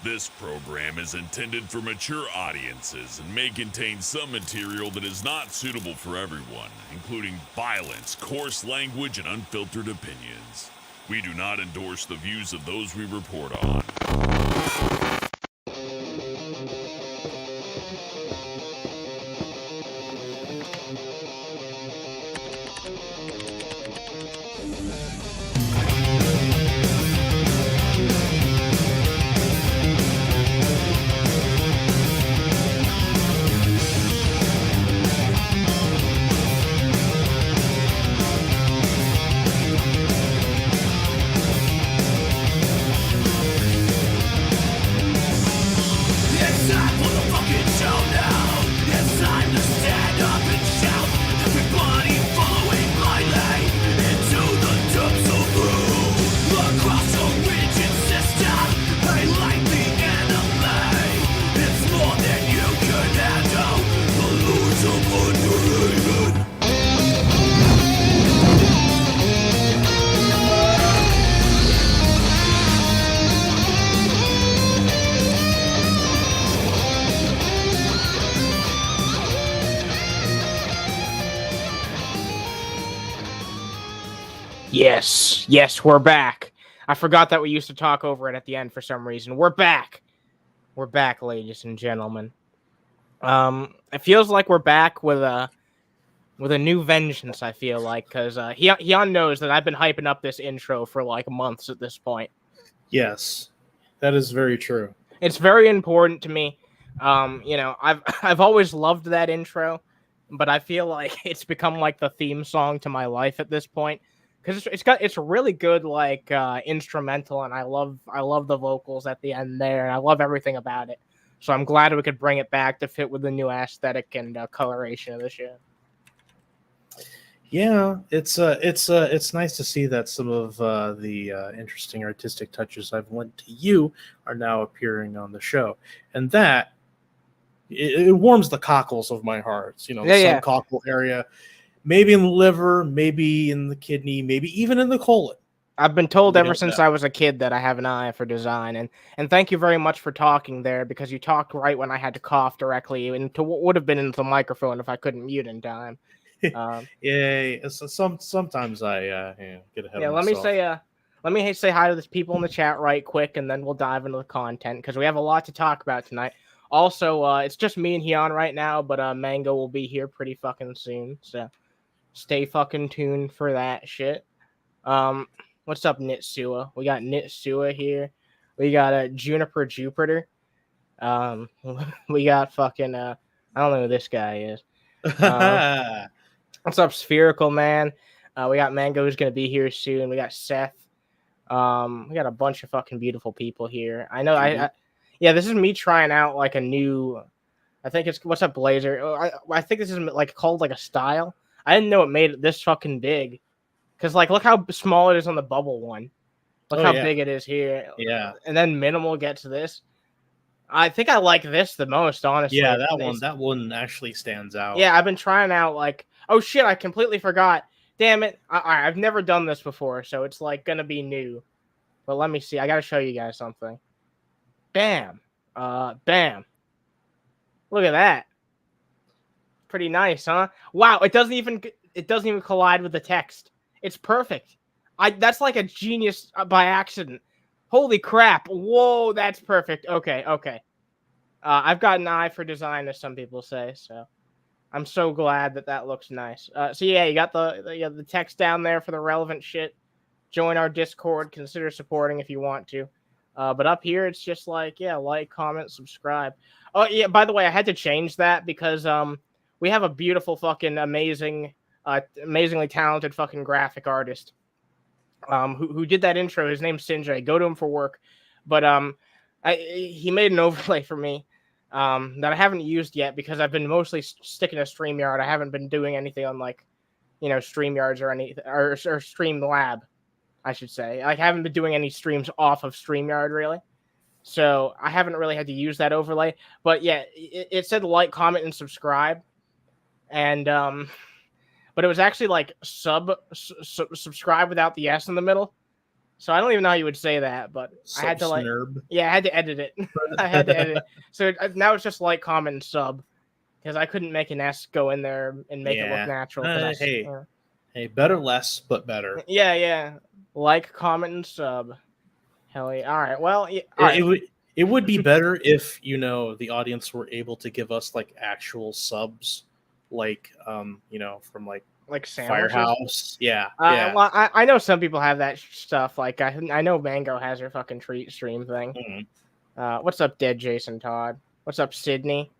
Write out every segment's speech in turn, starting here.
This program is intended for mature audiences and may contain some material that is not suitable for everyone, including violence, coarse language, and unfiltered opinions. We do not endorse the views of those we report on. Yes, we're back. I forgot that we used to talk over it at the end for some reason. We're back, ladies and gentlemen. It feels like we're back with a new vengeance. I feel like because Hyun knows that I've been hyping up this intro for like months at this point. Yes, that is very true. It's very important to me. I've always loved that intro, but I feel like it's become like the theme song to my life at this point. Because it's really good like instrumental, and I love the vocals at the end there, and I love everything about it. So I'm glad we could bring it back to fit with the new aesthetic and coloration of the show. Yeah, it's nice to see that some of the interesting artistic touches I've lent to you are now appearing on the show, and that it warms the cockles of my heart. You know, the subcockle area. Maybe in the liver, maybe in the kidney, maybe even in the colon. I've been told ever since I was a kid that I have an eye for design, and thank you very much for talking there, because you talked right when I had to cough directly into what would have been into the microphone if I couldn't mute in time. Yeah. Sometimes I get ahead of myself. Let me say hi to the people in the chat right quick, and then we'll dive into the content because we have a lot to talk about tonight. Also, it's just me and Hyun right now, but Mango will be here pretty fucking soon, so stay fucking tuned for that shit. What's up, Nitsua? We got Nitsua here. We got Juniper Jupiter. We got fucking I don't know who this guy is. What's up, Spherical Man? We got Mango who's gonna be here soon. We got Seth. We got a bunch of fucking beautiful people here. I know. Yeah, this is me trying out like a new. I think it's what's up, Blazer. I think this is like called like a style. I didn't know it made it this fucking big. Because, like, look how small it is on the bubble one. Look how big it is here. Yeah. And then Minimal gets this. I think I like this the most, honestly. Yeah, that one actually stands out. Yeah, I've been trying out, like, oh, shit, I completely forgot. Damn it. I've never done this before, so it's, like, going to be new. But let me see. I got to show you guys something. Bam. Bam. Look at that. Pretty nice, huh? Wow, it doesn't even collide with the text. It's perfect. That's like a genius by accident. Holy crap. Whoa, that's perfect. Okay. I've got an eye for design, as some people say, so I'm so glad that looks nice. So yeah, you got the text down there for the relevant shit. Join our Discord. Consider supporting if you want to. But up here, it's just like, yeah, like, comment, subscribe. Oh, yeah, by the way, I had to change that because we have a beautiful fucking amazingly talented fucking graphic artist who did that intro. His name's Sinjay. Go to him for work. But he made an overlay for me that I haven't used yet because I've been mostly sticking to StreamYard. I haven't been doing anything on like, StreamYards or anything or Streamlab, I should say. I haven't been doing any streams off of StreamYard really. So I haven't really had to use that overlay. But yeah, it said like, comment, and subscribe. And but it was actually like subscribe without the S in the middle. So I don't even know how you would say that, but I had to like, Subsnurb. yeah, I had to edit it. I had to edit it. So now it's just like, comment, and sub, because I couldn't make an S go in there and make it look Yeah. natural. Hey, better less, but better. Yeah. Like, comment, and sub. Hell yeah. All right. Well, yeah, all It, right. it would it would be better if the audience were able to give us like actual subs, like from like Like sandwiches. Firehouse. Yeah. Well, I know some people have that stuff. Like I know Mango has her fucking treat stream thing. Mhm. What's up, Dead Jason Todd? What's up, Sydney?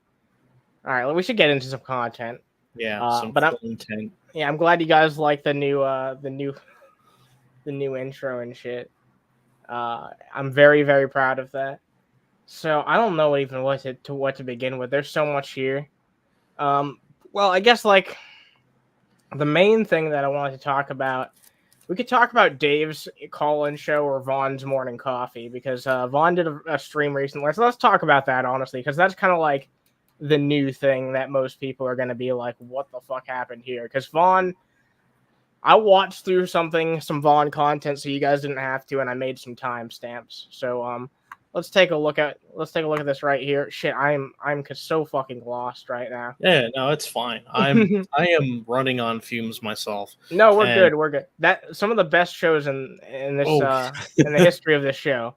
All right, well, we should get into some content. Yeah. Some But content. I'm glad you guys like the new intro and shit. I'm very, very proud of that. So I don't know even what to begin with. There's so much here. Well, I guess like the main thing that I wanted to talk about, we could talk about Dave's call-in show or Vaughn's morning coffee, because Vaughn did a stream recently. So let's talk about that, honestly, because that's kind of like the new thing that most people are going to be like, what the fuck happened here? Because Vaughn, I watched through some Vaughn content, so you guys didn't have to, and I made some timestamps. So let's take a look at this right here. Shit, I'm so fucking lost right now. Yeah, no, it's fine. I am running on fumes myself. No, we're good. We're good. That some of the best shows in this in the history of this show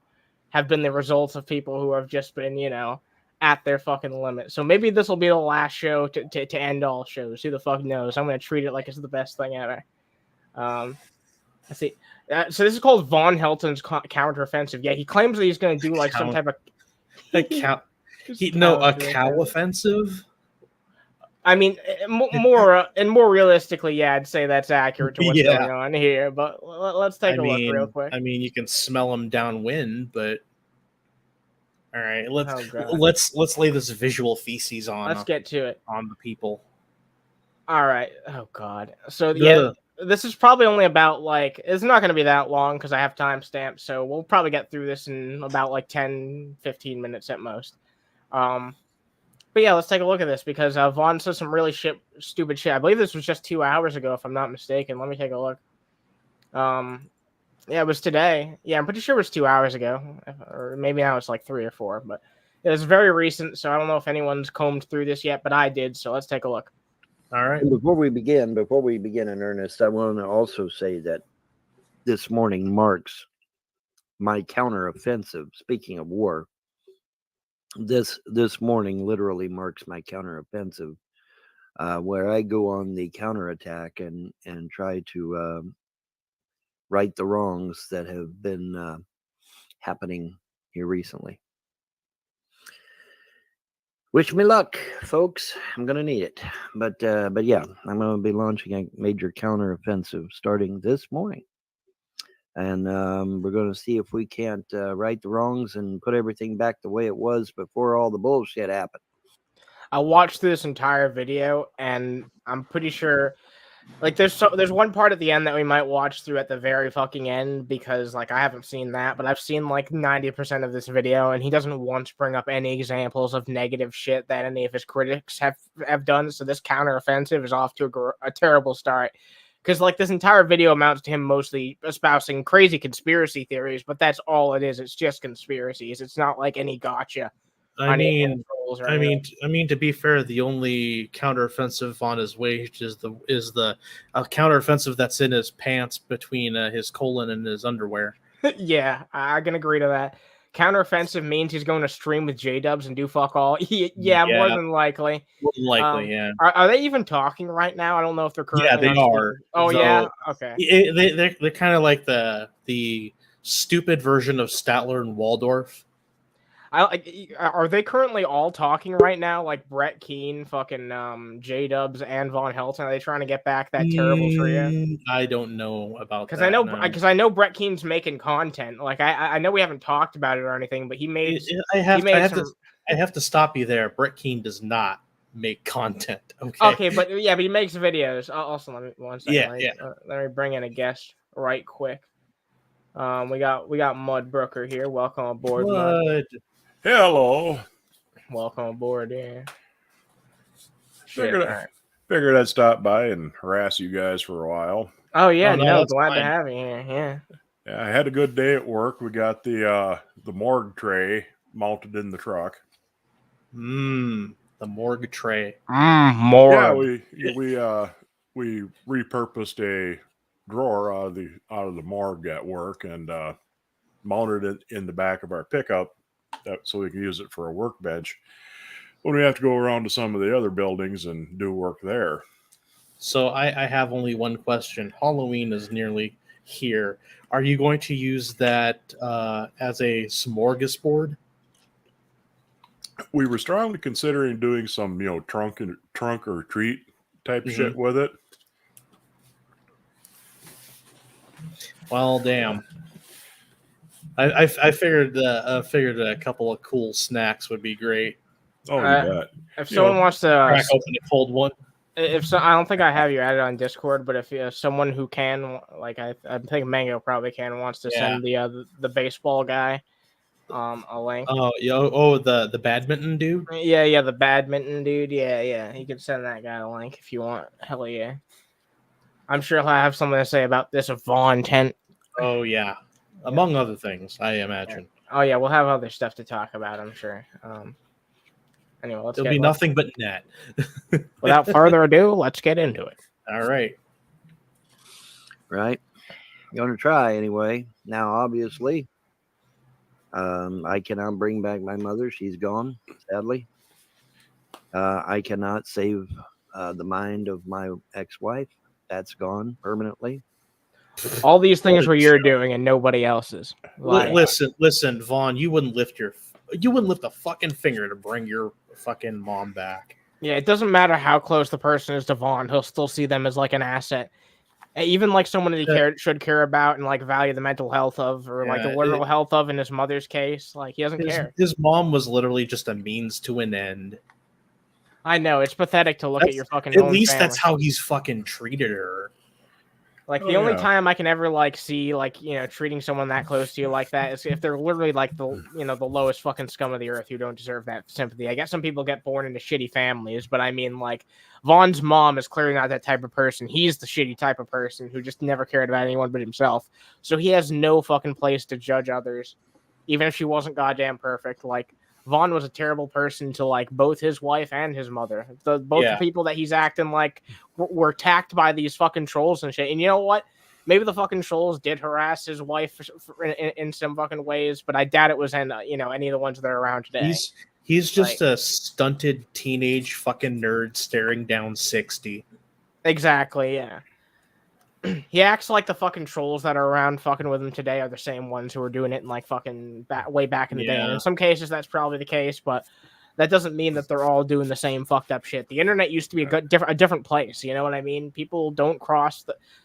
have been the results of people who have just been, at their fucking limit. So maybe this will be the last show to end all shows. Who the fuck knows? I'm gonna treat it like it's the best thing ever. Let's see. So this is called Von Helton's Counteroffensive. Yeah, he claims that he's gonna do like some type of a cow offensive. I mean, more realistically, yeah, I'd say that's accurate to what's going on here. But let's take a look real quick. I mean, you can smell them downwind, but all right, let's lay this visual feces on. Let's get to it on the people. All right. Oh God. So yeah, this is probably only about like, it's not going to be that long because I have timestamps. So we'll probably get through this in about like 10-15 minutes at most. But yeah, let's take a look at this, because Vaughn says some really stupid shit. I believe this was just 2 hours ago, if I'm not mistaken. Let me take a look. Yeah, it was today. Yeah, I'm pretty sure it was 2 hours ago, or maybe now it's like 3 or 4. But it was very recent, so I don't know if anyone's combed through this yet, but I did. So let's take a look. All right. And before we begin in earnest, I want to also say that this morning marks my counteroffensive. Speaking of war, this morning literally marks my counteroffensive, where I go on the counterattack and try to right the wrongs that have been happening here recently. Wish me luck, folks. I'm gonna need it, but yeah, I'm gonna be launching a major counteroffensive starting this morning, and we're gonna see if we can't right the wrongs and put everything back the way it was before all the bullshit happened. I watched this entire video, and I'm pretty sure, like, there's one part at the end that we might watch through at the very fucking end, because like I haven't seen that, but I've seen like 90% of this video, and he doesn't once bring up any examples of negative shit that any of his critics have done. So this counteroffensive is off to a terrible start, because like this entire video amounts to him mostly espousing crazy conspiracy theories, but that's all it is. It's just conspiracies. It's not like any gotcha. I mean, to be fair, the only counteroffensive on his wage is the counteroffensive that's in his pants between his colon and his underwear. Yeah, I can agree to that. Counteroffensive means he's going to stream with J-Dubs and do fuck all. Yeah, more than likely. Yeah. Are they even talking right now? I don't know if they're currently. Yeah, they are. Oh, so, yeah? Okay. They're kind of like the stupid version of Statler and Waldorf. Are they currently all talking right now? Like Brett Keane, fucking J-Dubs, and Von Helton? Are they trying to get back that terrible trio? I don't know about that. Because I know Brett Keane's making content. Like I know we haven't talked about it or anything, but he made. I have to stop you there. Brett Keane does not make content. Okay, but he makes videos. Also, let me 1 second. Let me bring in a guest right quick. We got Mudbrooker here. Welcome aboard, Mud. Hello. Welcome aboard, yeah. Figured I'd stop by and harass you guys for a while. Oh yeah, glad to have you here. Yeah. Yeah, I had a good day at work. We got the morgue tray mounted in the truck. The morgue tray. More. Yeah, we repurposed a drawer out of the morgue at work and mounted it in the back of our pickup so we can use it for a workbench when we have to go around to some of the other buildings and do work there. So I have only one question. Halloween is nearly here. Are you going to use that as a smorgasbord? We were strongly considering doing some, trunk or treat type shit with it. Well, damn. I figured a couple of cool snacks would be great. Oh, you bet. If someone wants to Crack open a cold one. I don't think I have you added on Discord, but if someone who can, like I think Mango probably wants to send the baseball guy a link. Oh, the badminton dude. Yeah, the badminton dude. Yeah, you can send that guy a link if you want. Hell yeah. I'm sure he'll have something to say about this Vaughn tent. Oh yeah, among other things, I imagine. Oh yeah, we'll have other stuff to talk about. I'm sure. Anyway, There'll be nothing but net. Without further ado, let's get into it. All right. Right. Going to try anyway. Now, obviously, I cannot bring back my mother. She's gone, sadly. I cannot save the mind of my ex-wife. That's gone permanently. All these things were you're doing and nobody else's. Like, listen, Vaughn. You wouldn't lift a fucking finger to bring your fucking mom back. Yeah, it doesn't matter how close the person is to Vaughn. He'll still see them as like an asset. Even like someone that he should care about and like value the mental health of, or like the literal health of in his mother's case. Like he doesn't care. His mom was literally just a means to an end. I know, it's pathetic to look at your fucking At own least family. that's how he's fucking treated her. Like the only time I can ever like see like treating someone that close to you like that is if they're literally like the the lowest fucking scum of the earth who don't deserve that sympathy. I guess some people get born into shitty families, but I mean like Vaughn's mom is clearly not that type of person. He's the shitty type of person who just never cared about anyone but himself. So he has no fucking place to judge others, even if she wasn't goddamn perfect. Like Vaughn was a terrible person to like both his wife and his mother. The people that he's acting like were attacked by these fucking trolls and shit. And you know what? Maybe the fucking trolls did harass his wife in some fucking ways, but I doubt it was in any of the ones that are around today. He's just a stunted teenage fucking nerd staring down 60. Exactly. Yeah. He acts like the fucking trolls that are around fucking with him today are the same ones who were doing it in like fucking way back in the day. And in some cases, that's probably the case, but that doesn't mean that they're all doing the same fucked up shit. The internet used to be a different place. You know what I mean? People don't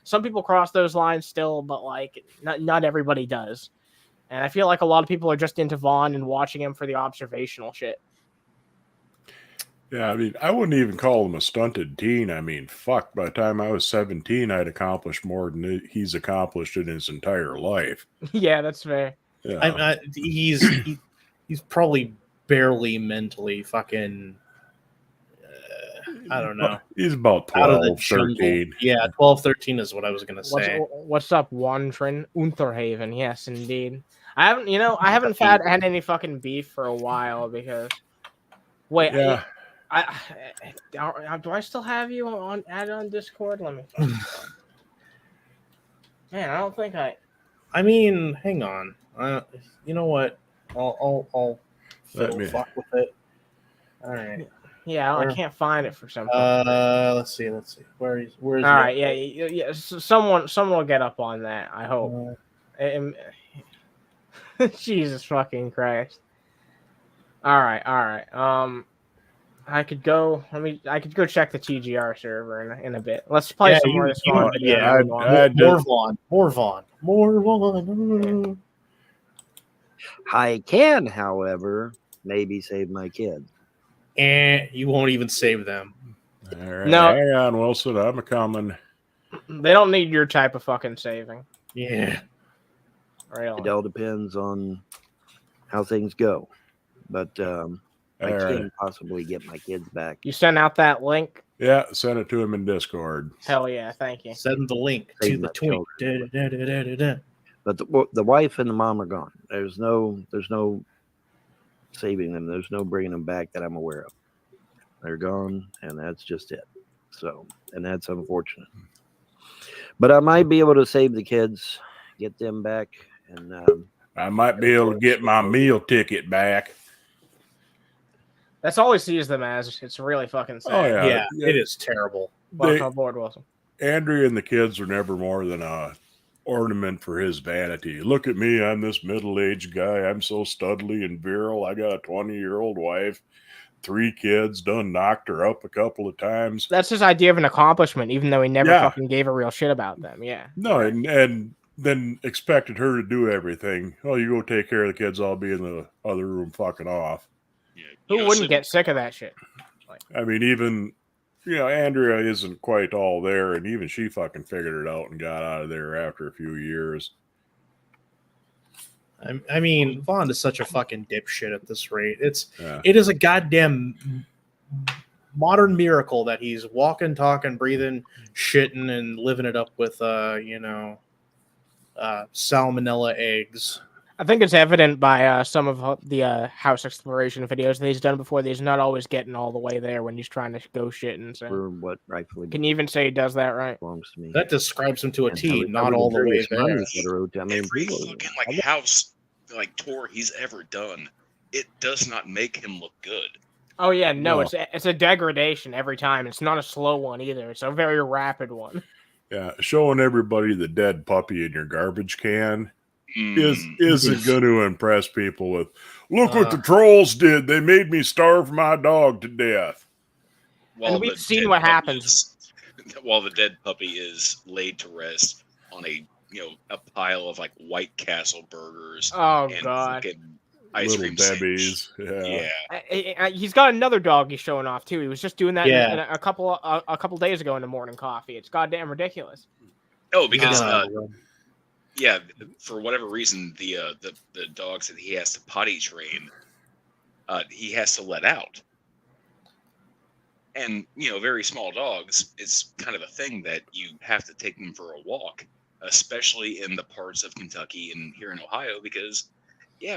some people cross those lines still, but like not everybody does. And I feel like a lot of people are just into Vaughn and watching him for the observational shit. Yeah, I mean, I wouldn't even call him a stunted teen. I mean, fuck, by the time I was 17, I'd accomplished more than he's accomplished in his entire life. Yeah, that's fair. Yeah. He's probably barely mentally fucking, I don't know. He's about 12, 13. Yeah, 12, 13 is what I was going to say. What's up, Wandrin Unterhaven? Yes, indeed. I haven't had any fucking beef for a while because... Wait, yeah. Do I still have you added on Discord? Let me. Man, I don't think I. I mean, hang on. You know what? I'll fuck with it. All right. Yeah, I can't find it for some. Let's see. Where is? All right. Yeah. So someone will get up on that. I hope. Jesus fucking Christ. All right. I could go check the TGR server in a bit. Let's play some more of this Vaughn video. More Vaughn. I can, however, maybe save my kid. And you won't even save them. All right, no. Hang on, Wilson. I'm coming. They don't need your type of fucking saving. Yeah. Really. It all depends on how things go. But I can possibly get my kids back. You sent out that link? Yeah, send it to him in Discord. Hell yeah, thank you. Send the link to the tweet. But the wife and the mom are gone. There's no saving them. There's no bringing them back that I'm aware of. They're gone, and that's just it. So, and that's unfortunate. But I might be able to save the kids, get them back, and I might be able to get my meal ticket back. That's all he sees them as. It's really fucking sad. Oh, yeah. Yeah, it is terrible. Welcome aboard, Wilson. Andrea and the kids were never more than a ornament for his vanity. Look at me, I'm this middle-aged guy. I'm so studly and virile. I got a 20-year-old wife, 3 kids, done knocked her up a couple of times. That's his idea of an accomplishment, even though he never fucking gave a real shit about them. Yeah. No, and then expected her to do everything. Oh, you go take care of the kids. I'll be in the other room fucking off. Yeah, Who wouldn't get sick of that shit? I mean, even, Andrea isn't quite all there, and even she fucking figured it out and got out of there after a few years. I mean, Vaughn is such a fucking dipshit at this rate. Yeah. It is a goddamn modern miracle that he's walking, talking, breathing, shitting, and living it up with, salmonella eggs. I think it's evident by some of the house exploration videos that he's done before that he's not always getting all the way there when he's trying to go shitting. So. for what rightfully Can you even say he does that right? belongs to me. That describes him to a And T, I not would all the agree way it's money there. for the road. I mean, Every people, fucking house tour he's ever done, it does not make him look good. Oh yeah, no, No. it's a degradation every time. It's not a slow one either. It's a very rapid one. Yeah, showing everybody the dead puppy in your garbage can isn't Yes. going to impress people with, look what the trolls did. They made me starve my dog to death. While And we've the seen dead what puppy happens. while the dead puppy is laid to rest on a pile of White Castle burgers Oh and god. fucking ice Little cream Debbie's. sandwich. Yeah. He's got another dog he's showing off too. He was just doing that Yeah. in a couple days ago in the morning coffee. It's goddamn ridiculous. Oh, because No. for whatever reason, the dogs that he has to potty train, he has to let out. And very small dogs, it's kind of a thing that you have to take them for a walk, especially in the parts of Kentucky and here in Ohio, because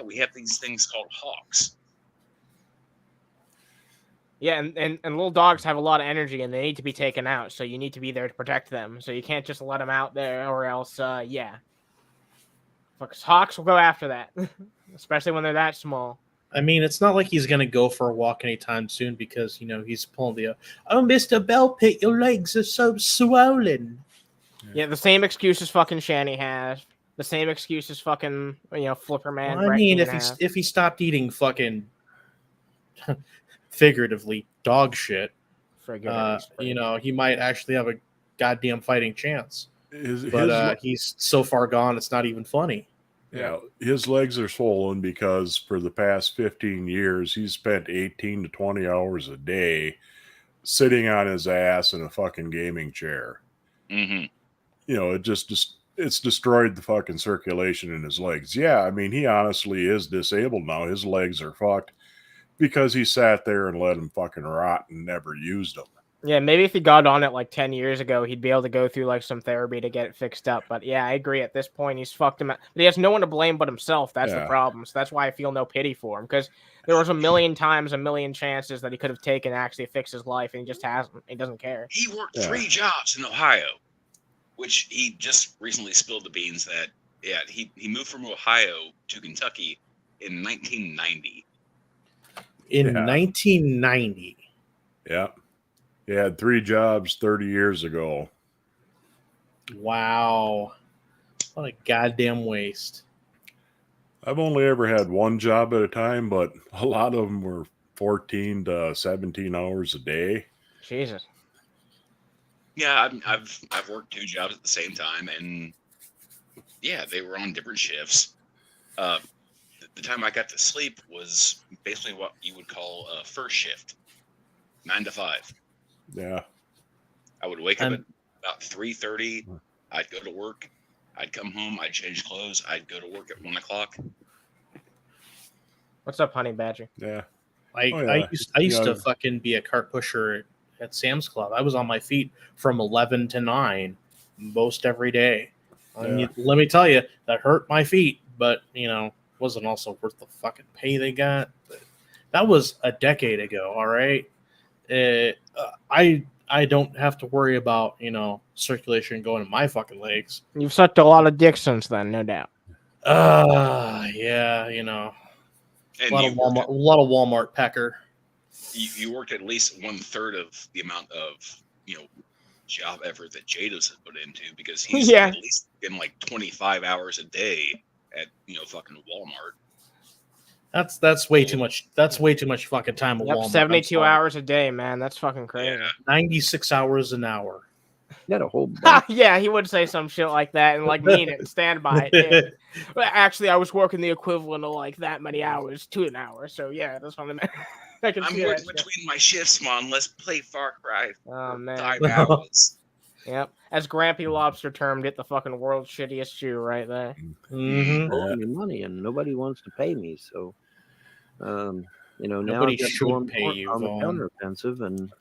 we have these things called hawks. Yeah, and little dogs have a lot of energy and they need to be taken out. So you need to be there to protect them. So you can't just let them out there or else, Fuck, hawks will go after that, especially when they're that small. I mean, it's not like he's going to go for a walk anytime soon because, he's pulling the, oh, Mr. Bell Pit, your legs are so swollen. Yeah, the same excuses fucking Shani has. The same excuses fucking, Flipper Man. Well, I mean, if he stopped eating fucking, figuratively, dog shit, he might actually have a goddamn fighting chance. But he's so far gone, it's not even funny. Yeah, his legs are swollen because for the past 15 years, he's spent 18 to 20 hours a day sitting on his ass in a fucking gaming chair. Mm-hmm. It's destroyed the fucking circulation in his legs. Yeah, I mean, he honestly is disabled now. His legs are fucked because he sat there and let them fucking rot and never used them. Yeah, maybe if he got on it 10 years ago, he'd be able to go through some therapy to get it fixed up. But yeah, I agree. At this point, he's fucked him up. But he has no one to blame but himself. That's the problem. So that's why I feel no pity for him, because there was a million chances that he could have taken to actually fix his life, and he just hasn't. He doesn't care. He worked 3 jobs in Ohio, which he just recently spilled the beans that he moved from Ohio to Kentucky in 1990. In 1990. Yeah. He had 3 jobs 30 years ago. Wow. What a goddamn waste. I've only ever had 1 job at a time, but a lot of them were 14 to 17 hours a day. Jesus. Yeah, I've worked 2 jobs at the same time, and they were on different shifts. The time I got to sleep was basically what you would call a first shift, 9 to 5. Yeah. I would wake up at about 3:30. I'd go to work. I'd come home. I'd change clothes. I'd go to work at 1 o'clock. What's up, Honey Badger? Yeah. I used to fucking be a cart pusher at Sam's Club. I was on my feet from 11 to 9 most every day. Let me tell you, that hurt my feet, but wasn't also worth the fucking pay they got. But that was a decade ago. All right, I don't have to worry about circulation going in my fucking legs. You've sucked a lot of dick since then, no doubt. Yeah, And a lot of Walmart pecker. You worked at least 1/3 of the amount of job effort that Jados has put into, because he's Yeah. at least in like 25 hours a day at fucking Walmart. That's way too much. That's way too much fucking time at Yep, Walmart. 72 hours a day, man. That's fucking crazy. Yeah. 96 hours an hour. Got a whole bunch. Yeah, he would say some shit like that and like mean it and stand by it. Yeah. Well, actually, I was working the equivalent of like that many hours to an hour. So yeah, that's what I meant. I can I'm see working that. between my shifts, man. Let's play Far Cry. Oh man. 5 hours. Yep. As Grampy Lobster termed it, the fucking world's shittiest shoe right there. Mm-hmm. Owing me money, and nobody wants to pay me. So, now Nobody I've got to should go on pay court you, on the Vaughn. counteroffensive and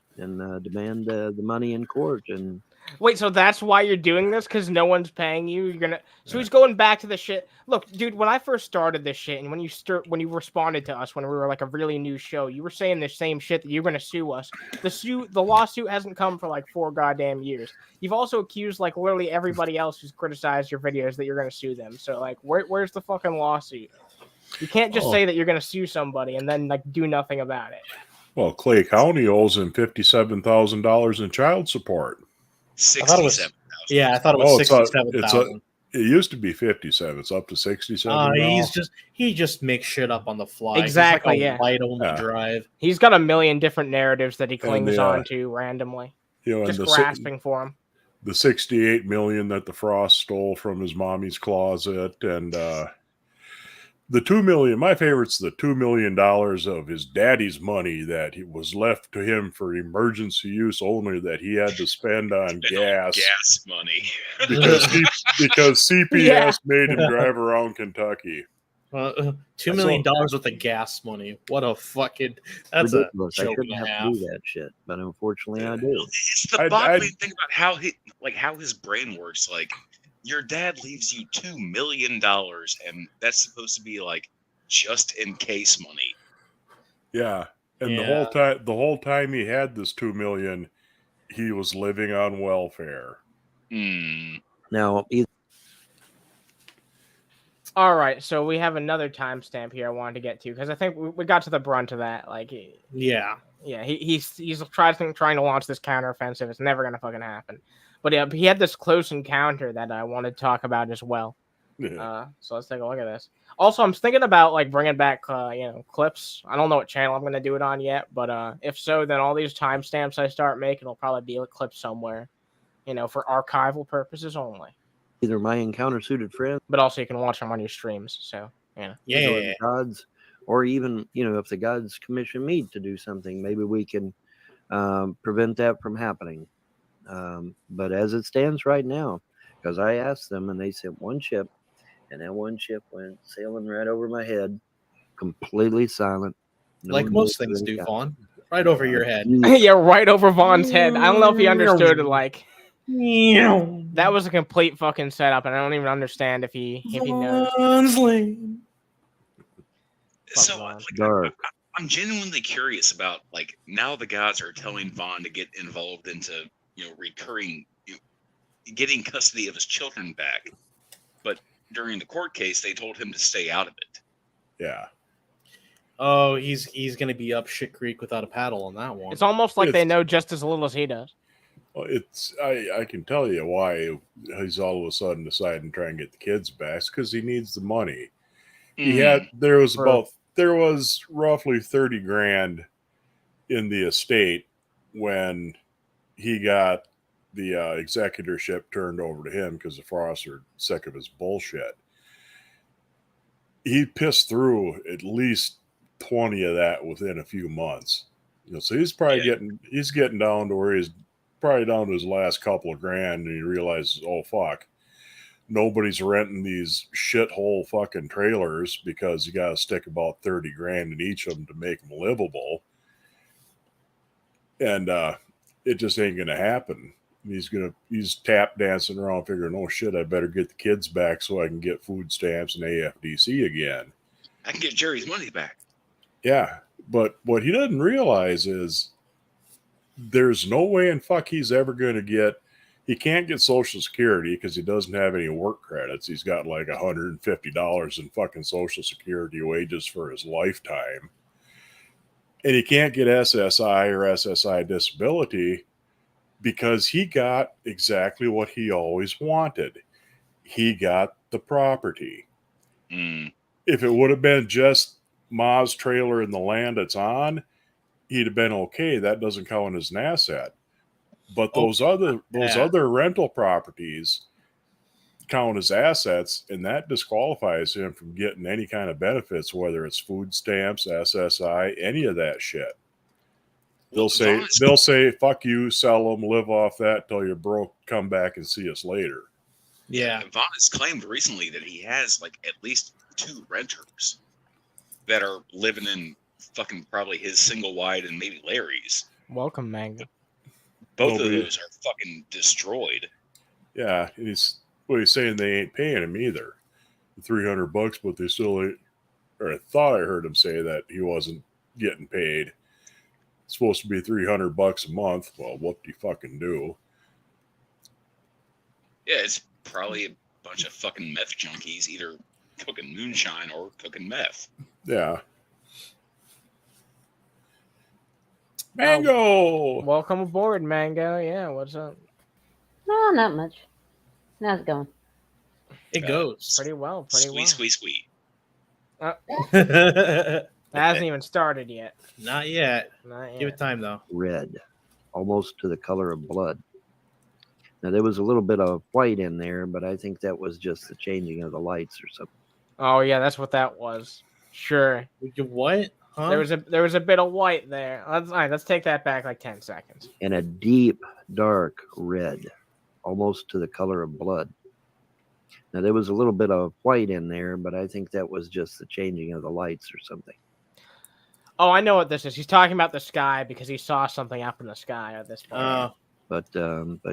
demand the money in court. And Wait, so that's why you're doing this? Because no one's paying you? You're gonna. So he's going back to the shit. Look, dude, when I first started this shit, and when you responded to us when we were like a really new show, you were saying the same shit that you're gonna sue us. The lawsuit hasn't come for like 4 goddamn years. You've also accused like literally everybody else who's criticized your videos that you're gonna sue them. So like, where's the fucking lawsuit? You can't just say that you're gonna sue somebody and then like do nothing about it. Well, Clay County owes him $57,000 in child support. 67,000. Yeah, I thought it was 67,000. It used to be 57. It's up to 67 now. He just makes shit up on the fly. Exactly, He's like yeah. a light-only Yeah. drive. He's got a million different narratives that he clings the, on to randomly, And just the grasping for him. the $68 million that the Frost stole from his mommy's closet, and the $2 million. My favorite's the $2 million of his daddy's money that was left to him for emergency use only, that he had to spend on gas Gas money. because CPS Yeah. made him drive around Kentucky. $2 million worth of gas money. What a fucking... That's ridiculous. a I joke shouldn't and a have half. to do that shit, but unfortunately, I do. It's the I'd- boggling thing about how his brain works. Like, your dad leaves you $2 million, and that's supposed to be like just in case money. Yeah, and Yeah. the whole time he had this $2 million, he was living on welfare. Now, All right, so we have another timestamp here I wanted to get to because I think we got to the brunt of that. Like, Yeah. he's trying to launch this counteroffensive. It's never gonna fucking happen. But he had this close encounter that I wanted to talk about as well. So let's take a look at this. Also, I'm thinking about like bringing back clips. I don't know what channel I'm gonna do it on yet, but if so, then all these timestamps I start making will probably be a clip somewhere, for archival purposes only. either my encounter suited friend, But also you can watch them on your streams. So or Yeah. the gods, or even if the gods commission me to do something, maybe we can prevent that from happening. But as it stands right now, because I asked them and they sent one ship, and that one ship went sailing right over my head, completely silent. No Like most noise things of any do, kind. Vaughn. Right over your head. yeah, right over Vaughn's head. I don't know if he understood it. Like that was a complete fucking setup, and I don't even understand if he knows. Vaughn's Lane. So, Vaughn. like, Dark. I'm genuinely curious about, like, now the gods are telling Vaughn to get involved into recurring, getting custody of his children back, but during the court case they told him to stay out of it. Yeah. Oh, he's gonna be up shit creek without a paddle on that one. It's almost like they It's- know just as little as he does. Well, I can tell you why he's all of a sudden deciding to try and get the kids back, because he needs the money. There was roughly 30 grand in the estate when he got the executorship turned over to him because the Frosts are sick of his bullshit. He pissed through at least 20 of that within a few months. So he's probably getting down to where he's probably down to his last couple of grand, and he realizes, oh fuck, nobody's renting these shithole fucking trailers because you got to stick about 30 grand in each of them to make them livable. And it just ain't going to happen. He's tap dancing around figuring, oh shit, I better get the kids back so I can get food stamps and AFDC again. I can get Jerry's money back. Yeah, but what he doesn't realize is there's no way in fuck he's ever going to get. He can't get Social Security because he doesn't have any work credits. He's got like $150 in fucking Social Security wages for his lifetime. And he can't get SSI or SSI disability because he got exactly what he always wanted. He got the property. Mm. If it would have been just Ma's trailer and the land it's on, he'd have been okay. That doesn't count as an asset. But those other rental properties count as assets, and that disqualifies him from getting any kind of benefits, whether it's food stamps, SSI, any of that shit. They'll say, fuck you, sell them, live off that till you're broke, come back and see us later. Yeah. Vaughn has claimed recently that he has like at least 2 renters that are living in fucking probably his single wide and maybe Larry's. Welcome, Mango. Both of those are fucking destroyed. Yeah, he's saying they ain't paying him either. $300, but they still ain't. Or I thought I heard him say that he wasn't getting paid. It's supposed to be $300 a month. Well, what do you fucking do? Yeah, it's probably a bunch of fucking meth junkies, either cooking moonshine or cooking meth. Yeah. Mango! Welcome aboard, Mango. Yeah, what's up? No, not much. How's it going? It goes. Pretty well. Squee. It hasn't even started yet. Not yet. Not yet. Give it time, though. Red, almost to the color of blood. Now, there was a little bit of white in there, but I think that was just the changing of the lights or something. Oh yeah, that's what that was. Sure. What? Huh? There was a bit of white there. All right, let's take that back like 10 seconds. And a deep, dark red, almost to the color of blood. Now, there was a little bit of white in there, but I think that was just the changing of the lights or something. Oh, I know what this is. He's talking about the sky because he saw something up in the sky at this point. But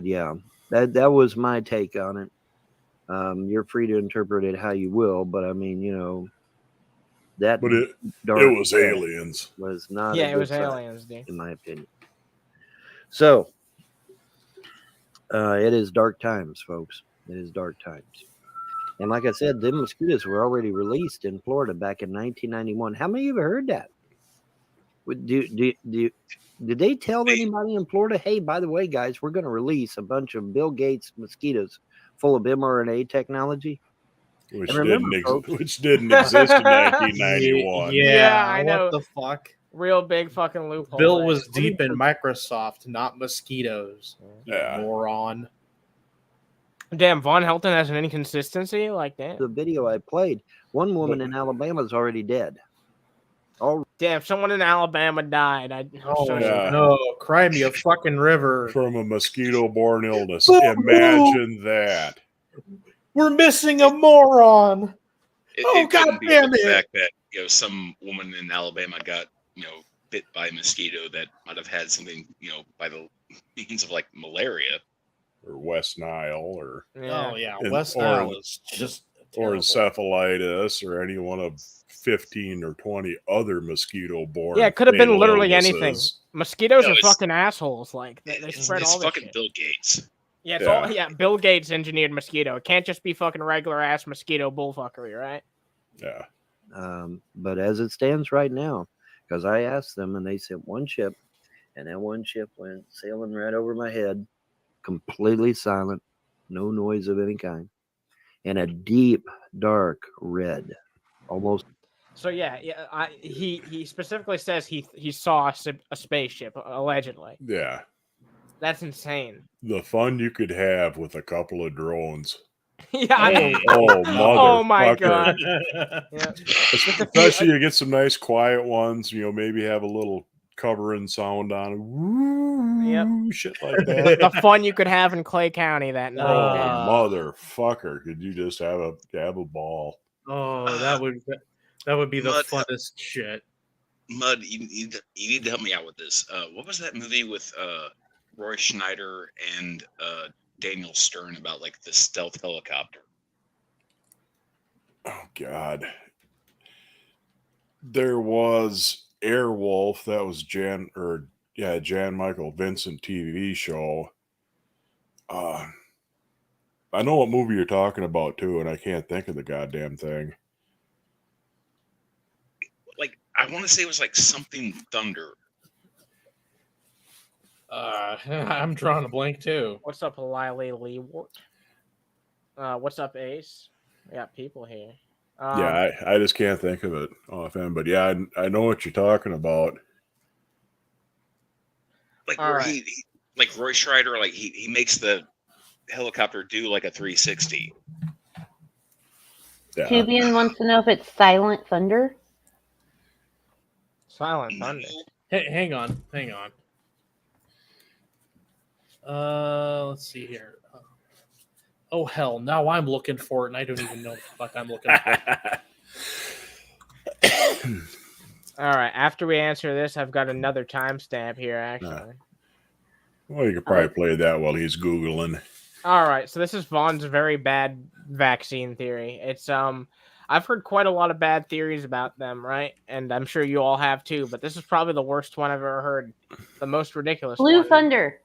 yeah, that was my take on it. You're free to interpret it how you will, but I mean, you know, that But it dark was red aliens. was not. Yeah, a it good was sign, aliens, dude. in my opinion. So, it is dark times, folks. It is dark times. And like I said, the mosquitoes were already released in Florida back in 1991. How many of you heard that? Did they tell anybody in Florida, hey, by the way, guys, we're going to release a bunch of Bill Gates mosquitoes full of mRNA technology? Which remember, didn't exist in 1991. Yeah, I know. What the fuck? Real big fucking loophole. Bill there. was deep in Microsoft, not mosquitoes. Yeah. Moron. Damn, Von Helton has an inconsistency like that. The video I played, one woman in Alabama is already dead. Damn, someone in Alabama died. Oh, yeah. no. Cry me a fucking river. From a mosquito-borne illness. Imagine that. We're missing a moron. It God couldn't be damn the it. fact that some woman in Alabama got bit by a mosquito that might have had something by the means of like malaria Or West Nile or Oh, yeah. And- West or- Nile is just or terrible. encephalitis or any one of 15 or 20 other mosquito-borne. Yeah, it could have been fatal literally anything. illnesses. Mosquitoes No, are it's- fucking assholes. Like they it's spread all this fucking shit. Bill Gates. Yeah, it's Yeah. all Bill Gates engineered mosquito. It can't just be fucking regular ass mosquito bullfuckery, right? Yeah. But as it stands right now, because I asked them and they sent one ship, and that one ship went sailing right over my head, completely silent, no noise of any kind, and a deep, dark red, almost. So he specifically says he saw a spaceship allegedly. Yeah. That's insane. The fun you could have with a couple of drones. Yeah. I Hey. know. Oh, Oh my motherfucker. god. Yeah. Especially you get some nice quiet ones, maybe have a little covering sound on it. Woo, shit like that. The fun you could have in Clay County that night. Oh, man. motherfucker. Could you just have a ball? Oh, that would be the Mud- funnest shit. Mud, you need to help me out with this. What was that movie with Roy Schneider and Daniel Stern about like the stealth helicopter. Oh God. There was Airwolf. That was Jan Michael Vincent TV show. I know what movie you're talking about too, and I can't think of the goddamn thing. Like I want to say it was like something Thunder. I'm drawing a blank too. What's up, Lily Leewart? What's up, Ace? We got people here. Yeah, I just can't think of it offhand, but yeah, I know what you're talking about. Like All where right. he like Roy Schreider, like he makes the helicopter do like a 360. Yeah. Tubian wants to know if it's Silent Thunder. Silent Thunder. Hey, hang on. Let's see here. Oh hell! Now I'm looking for it, and I don't even know what the fuck I'm looking for. All right. After we answer this, I've got another timestamp here. Actually. Well, you could probably play that while he's Googling. All right. So this is Vaughn's very bad vaccine theory. It's I've heard quite a lot of bad theories about them, right? And I'm sure you all have too. But this is probably the worst one I've ever heard. The most ridiculous. Blue one. Thunder.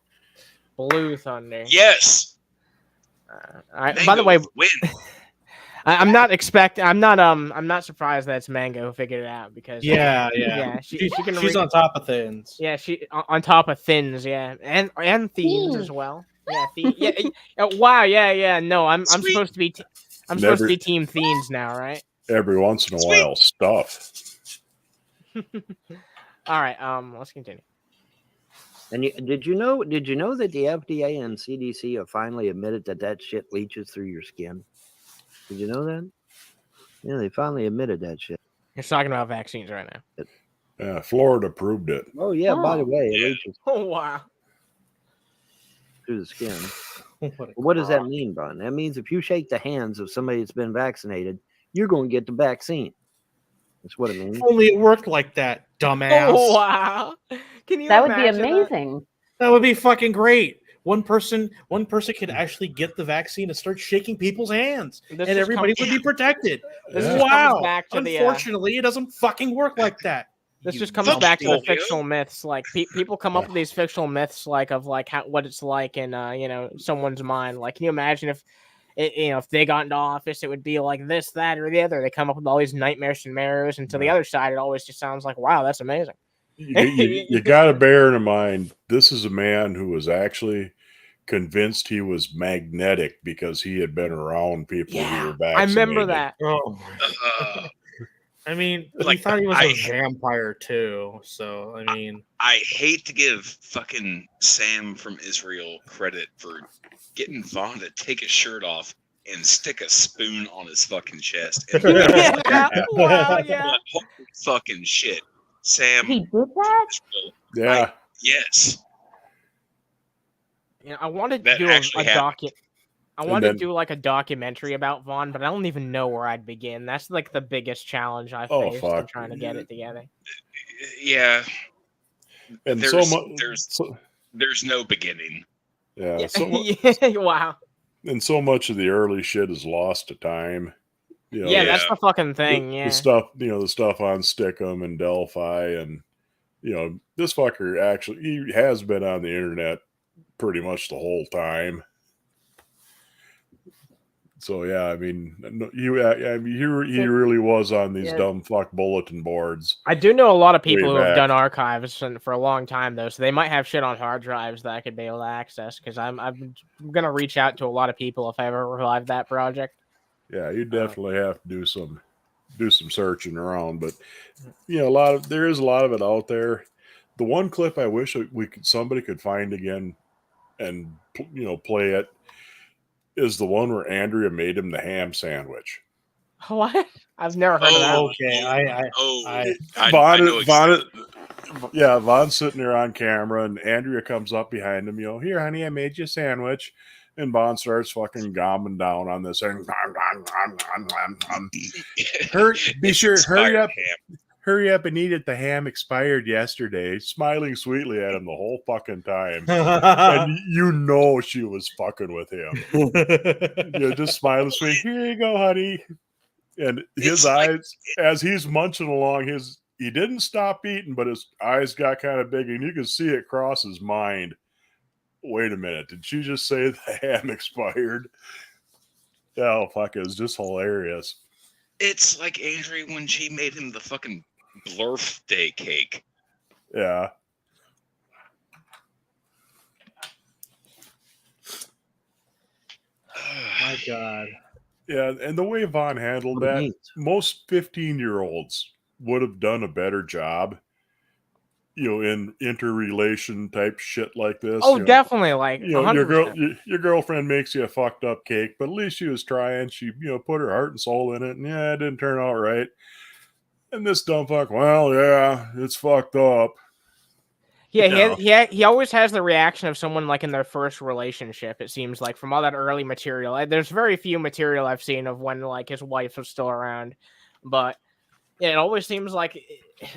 Yes. By Mango the way, win. I'm not surprised that it's Mango who figured it out because Yeah. she can She's on top of things. Yeah, she on top of thins, yeah, and themes as well. Yeah, wow, yeah. No, I'm Sweet. supposed to be supposed to be Team Themes now, right? Every once in a Sweet. while, stuff. All right, let's continue. And did you know that the FDA and CDC have finally admitted that shit leaches through your skin? Did you know that? Yeah, they finally admitted that shit. You're talking about vaccines right now. Yeah, Florida proved it. Oh yeah, by the Oh. way, it Yeah. leaches Oh wow. through the skin. What a What does that crock. mean, Bon? That means if you shake the hands of somebody that's been vaccinated, you're going to get the vaccine. That's what it means. If only it worked like that, dumbass. Oh wow. Can you That would be imagine that? amazing. That would be fucking great. One person could actually get the vaccine and start shaking people's hands, This and just everybody comes- would be protected. This Yeah. just comes Wow. back to the, Unfortunately, it doesn't fucking work like that. This You just comes fuck back to the you. fictional myths. Like people come up with these fictional myths, like of like what it's like in someone's mind. Like, can you imagine if if they got into office, it would be like this, that, or the other. They come up with all these nightmare scenarios, and to the other side, it always just sounds like, wow, that's amazing. You got to bear in mind, this is a man who was actually convinced he was magnetic because he had been around people who were vaccinated. I remember that. Oh, Uh, I mean, Like, he thought he was I- a vampire too. So I mean, I hate to give fucking Sam from Israel credit for getting Vaughn to take his shirt off and stick a spoon on his fucking chest. And Yeah. Wow, yeah. holy fucking shit. Sam, He did that? Yeah. yes. I wanted to That do a actually happened. I And wanted then- to do like a documentary about Vaughn, but I don't even know where I'd begin. That's like the biggest challenge I Oh, faced in fuck. trying to get it together. Yeah. And There's- so much. there's- There's no beginning. Yeah. So Wow. and so much of the early shit is lost to time. You know, Yeah, the- that's the fucking thing. the Yeah. stuff, the stuff on Stickum and Delphi, and this fucker actually he has been on the internet pretty much the whole time. So yeah, I mean, he really was on these Yeah. dumb fuck bulletin boards. I do know a lot of people Way who have back. done archives for a long time though, so they might have shit on hard drives that I could be able to access. Because I'm gonna reach out to a lot of people if I ever revive that project. Yeah, you definitely have to do some searching around, but there is a lot of it out there. The one clip I wish somebody could find again and play it is the one where Andrea made him the ham sandwich. What? I've never heard of that. okay, I know exactly. Vaughn's sitting there on camera, and Andrea comes up behind him. Here, honey, I made you a sandwich. And Vaughn starts fucking gomming down on this thing. Hurry up! hurry up and eat it. The ham expired yesterday. Smiling sweetly at him the whole fucking time. And you know she was fucking with him. Just smiling sweet. Here you go, honey. And his eyes, as he's munching along, he didn't stop eating, but his eyes got kind of big, and you could see it cross his mind. Wait a minute, did she just say the ham expired? Oh, fuck, it was just hilarious. It's like Andrea when she made him the fucking birthday cake. Yeah. My God. Yeah, and the way Vaughn handled that, most 15-year-olds would have done a better job, in interrelation type shit like this. Oh, definitely, like 100%. Your girlfriend makes you a fucked up cake, but at least she was trying. She, put her heart and soul in it, and yeah, it didn't turn out right. And this dumb fuck, well, yeah, it's fucked up. Yeah, he always has the reaction of someone like in their first relationship. It seems like from all that early material. There's very few material I've seen of when like his wife was still around, but yeah, it always seems like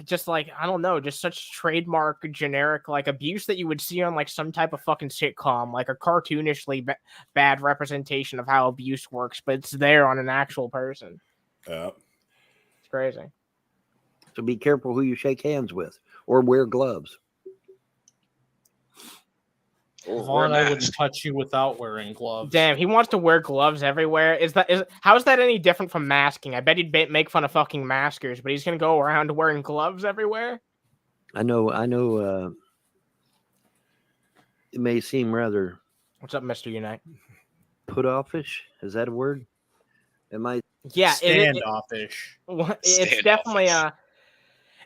just like I don't know, just such trademark generic like abuse that you would see on like some type of fucking sitcom, like a cartoonishly bad representation of how abuse works, but it's there on an actual person. Yeah, it's crazy. So be careful who you shake hands with, or wear gloves. Vaughn, I wouldn't touch you without wearing gloves. Damn, he wants to wear gloves everywhere. How is that any different from masking? I bet he'd make fun of fucking maskers, but he's gonna go around wearing gloves everywhere. I know. It may seem rather. What's up, Mr. Unite? Put offish? Is that a word? It might. Yeah, standoffish. It's definitely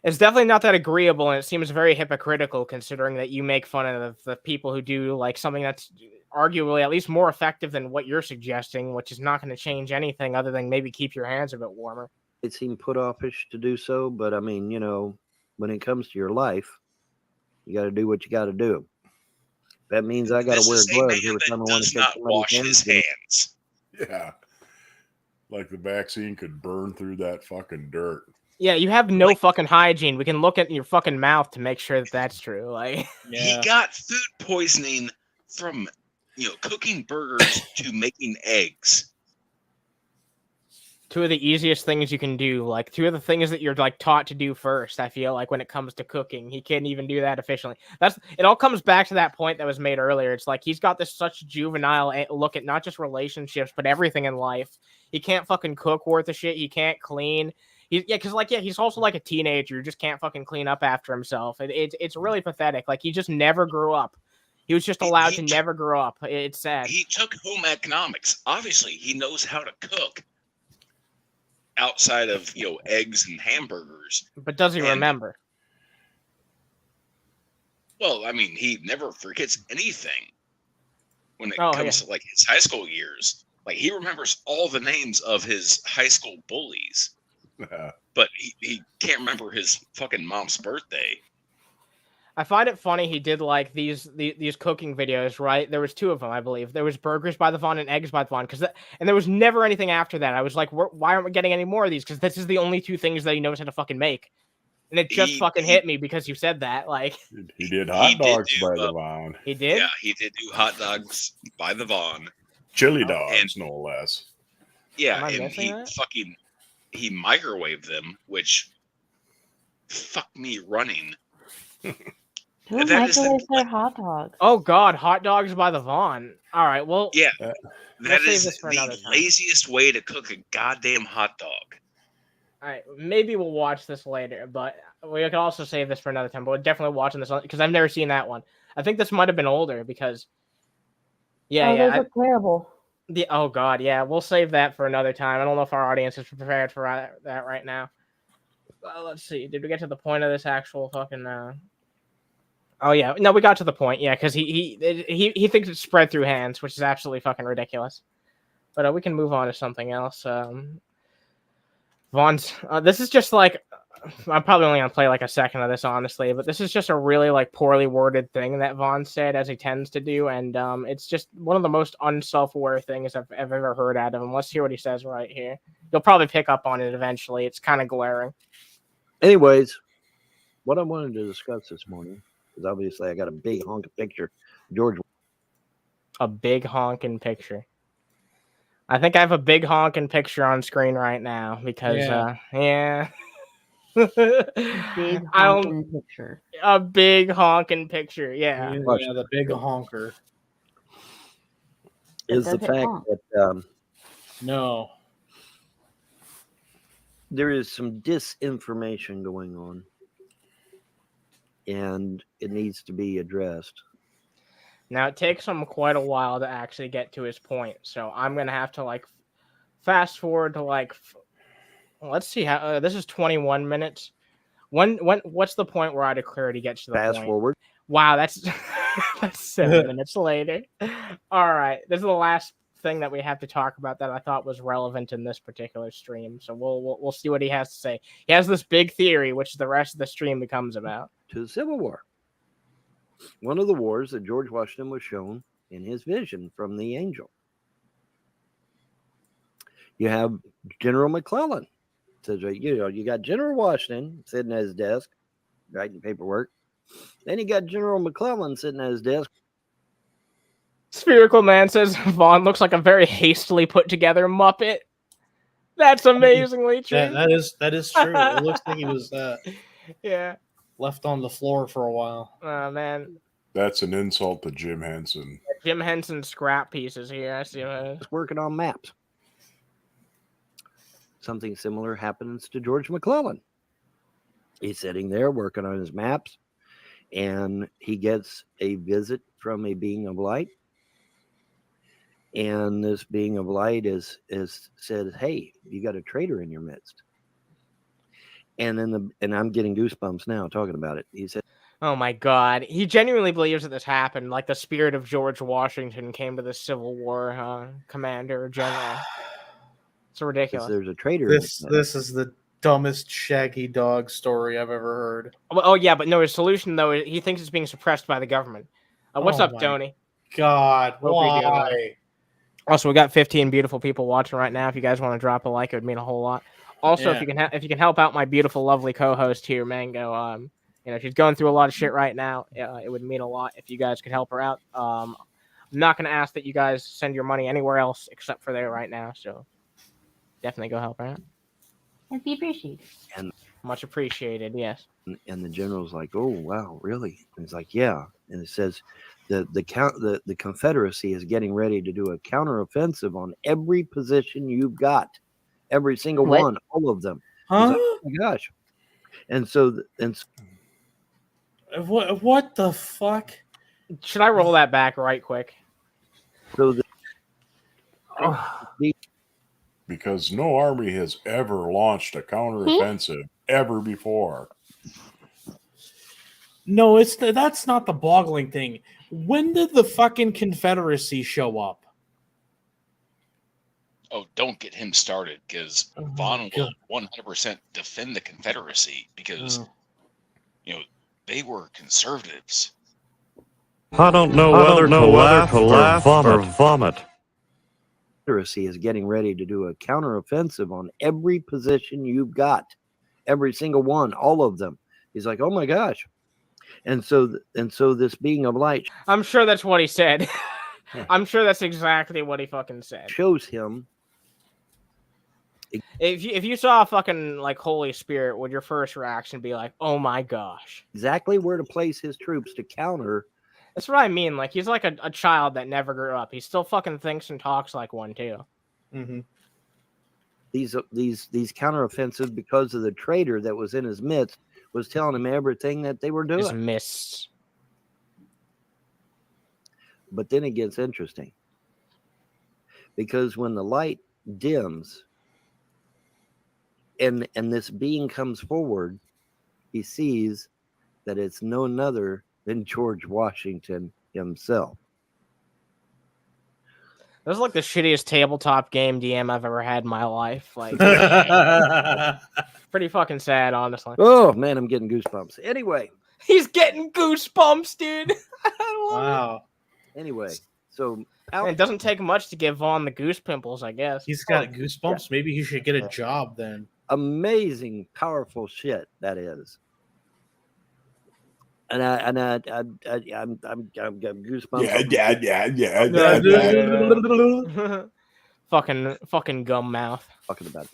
It's definitely not that agreeable, and it seems very hypocritical considering that you make fun of the people who do like something that's arguably at least more effective than what you're suggesting, which is not going to change anything other than maybe keep your hands a bit warmer. It seemed put offish to do so, but I mean, when it comes to your life, you got to do what you got to do. That means I got to wear gloves every time I want to not wash his hands. Yeah, like the vaccine could burn through that fucking dirt. Yeah, you have no fucking hygiene. We can look at your fucking mouth to make sure that that's true. Like he got food poisoning from cooking burgers to making eggs. Two of the easiest things you can do, like two of the things that you're like taught to do first. I feel like when it comes to cooking, he can't even do that efficiently. It all comes back to that point that was made earlier. It's like he's got this such juvenile look at not just relationships but everything in life. He can't fucking cook worth a shit. He can't clean. He's also like a teenager who just can't fucking clean up after himself. It's really pathetic. Like he just never grew up. He was just allowed to never grow up. It's sad. He took home economics. Obviously, he knows how to cook outside of eggs and hamburgers. But does he remember? Well, I mean, he never forgets anything when it comes to like his high school years. Like he remembers all the names of his high school bullies. But he can't remember his fucking mom's birthday. I find it funny he did like these cooking videos, right? There was two of them, I believe. There was burgers by the Vaughn and eggs by the Vaughn, and there was never anything after that. I was like, why aren't we getting any more of these? Because this is the only two things that he knows how to fucking make, and it just fucking hit me because you said that. Like he did hot dogs by the Vaughn. He did. Yeah, he did do hot dogs by the Vaughn. Chili dogs, no less. Yeah, and he microwaved them, which fucked me running. Who microwaves their hot dogs? Oh God, hot dogs by the Vaughn. All right, well, yeah, that is the laziest way to cook a goddamn hot dog. All right, maybe we'll watch this later, but we can also save this for another time. But we're definitely watching this because I've never seen that one. I think this might have been older because, those look terrible. Oh God, yeah, we'll save that for another time. I don't know if our audience is prepared for that right now. Let's see. Did we get to the point of this actual fucking? Oh yeah, no, we got to the point. Yeah, because he thinks it's spread through hands, which is absolutely fucking ridiculous. But we can move on to something else. Vaughn's. This is just like. I'm probably only gonna play like a second of this, honestly, but this is just a really like poorly worded thing that Vaughn said, as he tends to do, and it's just one of the most unself-aware things I've ever heard out of him. Let's hear what he says right here. You'll probably pick up on it eventually. It's kind of glaring. Anyways, what I wanted to discuss this morning is obviously I got a big honking picture. George. A big honking picture. I think I have a big honking picture on screen right now because, yeah. Big honking picture. A big honking picture, yeah. Yeah, the big honker. Is the Does it fact honk? that No. there is some disinformation going on, and it needs to be addressed. Now, it takes him quite a while to actually get to his point, so I'm going to have to, like, fast forward to, like, let's see how, this is 21 minutes. What's the point where I declare he gets to the Fast point? forward. Wow, that's that's 7 minutes later. All right, this is the last thing that we have to talk about that I thought was relevant in this particular stream. So we'll see what he has to say. He has this big theory, which the rest of the stream becomes about. To the Civil War. One of the wars that George Washington was shown in his vision from the angel. You have General McClellan. Says, you got General Washington sitting at his desk, writing paperwork. Then you got General McClellan sitting at his desk. Spherical Man says Vaughn looks like a very hastily put together Muppet. That's amazingly true. That is true. It looks like he was yeah, left on the floor for a while. oh man, That's an insult to Jim Henson. Jim Henson scrap pieces here. I see what it is. Working on maps. Something similar happens to George McClellan. He's sitting there working on his maps, and he gets a visit from a being of light. And this being of light is said, "Hey, you got a traitor in your midst." And I'm getting goosebumps now talking about it. He said, Oh my God, he genuinely believes that this happened. Like the spirit of George Washington came to the Civil War commander or general. It's ridiculous. "There's a traitor." This is the dumbest Shaggy Dog story I've ever heard. Oh yeah, but no, his solution though, he thinks it's being suppressed by the government. What's up, my Tony? God, Hope you're doing well. why? Also, we got 15 beautiful people watching right now. If you guys want to drop a like, it would mean a whole lot. Also, Yeah. if you can help out my beautiful, lovely co-host here, Mango. She's going through a lot of shit right now. It would mean a lot if you guys could help her out. I'm not going to ask that you guys send your money anywhere else except for there right now. So definitely go help her out. It'd be appreciated. Much appreciated. Yes. And the general's like, "Oh wow, really?" And he's like, "Yeah." And it says the Confederacy is getting ready to do a counteroffensive on every position you've got, every single What? one, all of them. Huh? Like, oh my gosh! And so What the fuck? Should I roll that back right quick? Because no army has ever launched a counteroffensive ever before. No, that's not the boggling thing. When did the fucking Confederacy show up? Oh, don't get him started, because Oh, Vaughn will God. 100% defend the Confederacy because they were conservatives. I don't know whether to laugh or vomit. Confederacy is getting ready to do a counteroffensive on every position you've got, every single one, all of them. He's like, "Oh my gosh!" And so this being of light I'm sure that's what he said. I'm sure that's exactly what he fucking said. shows him If you saw a fucking like Holy Spirit, would your first reaction be like, "Oh my gosh"? exactly where to place his troops to counter. That's what I mean. Like he's like a child that never grew up. He still fucking thinks and talks like one too. Mm-hmm. These counteroffensive because of the traitor that was in his midst was telling him everything that they were doing. Just missed. But then it gets interesting because when the light dims and this being comes forward, he sees that it's none other than George Washington himself. This is like the shittiest tabletop game DM I've ever had in my life. Like, pretty fucking sad, honestly. Oh man, I'm getting goosebumps. Anyway, He's getting goosebumps, dude. I love Wow. anyway, so it. It doesn't take much to give Vaughn the goose pimples, I guess. He's got goosebumps. Maybe he should get a job then. amazing, powerful shit that is. And I'm goosebumps. Fucking gum mouth. Talking about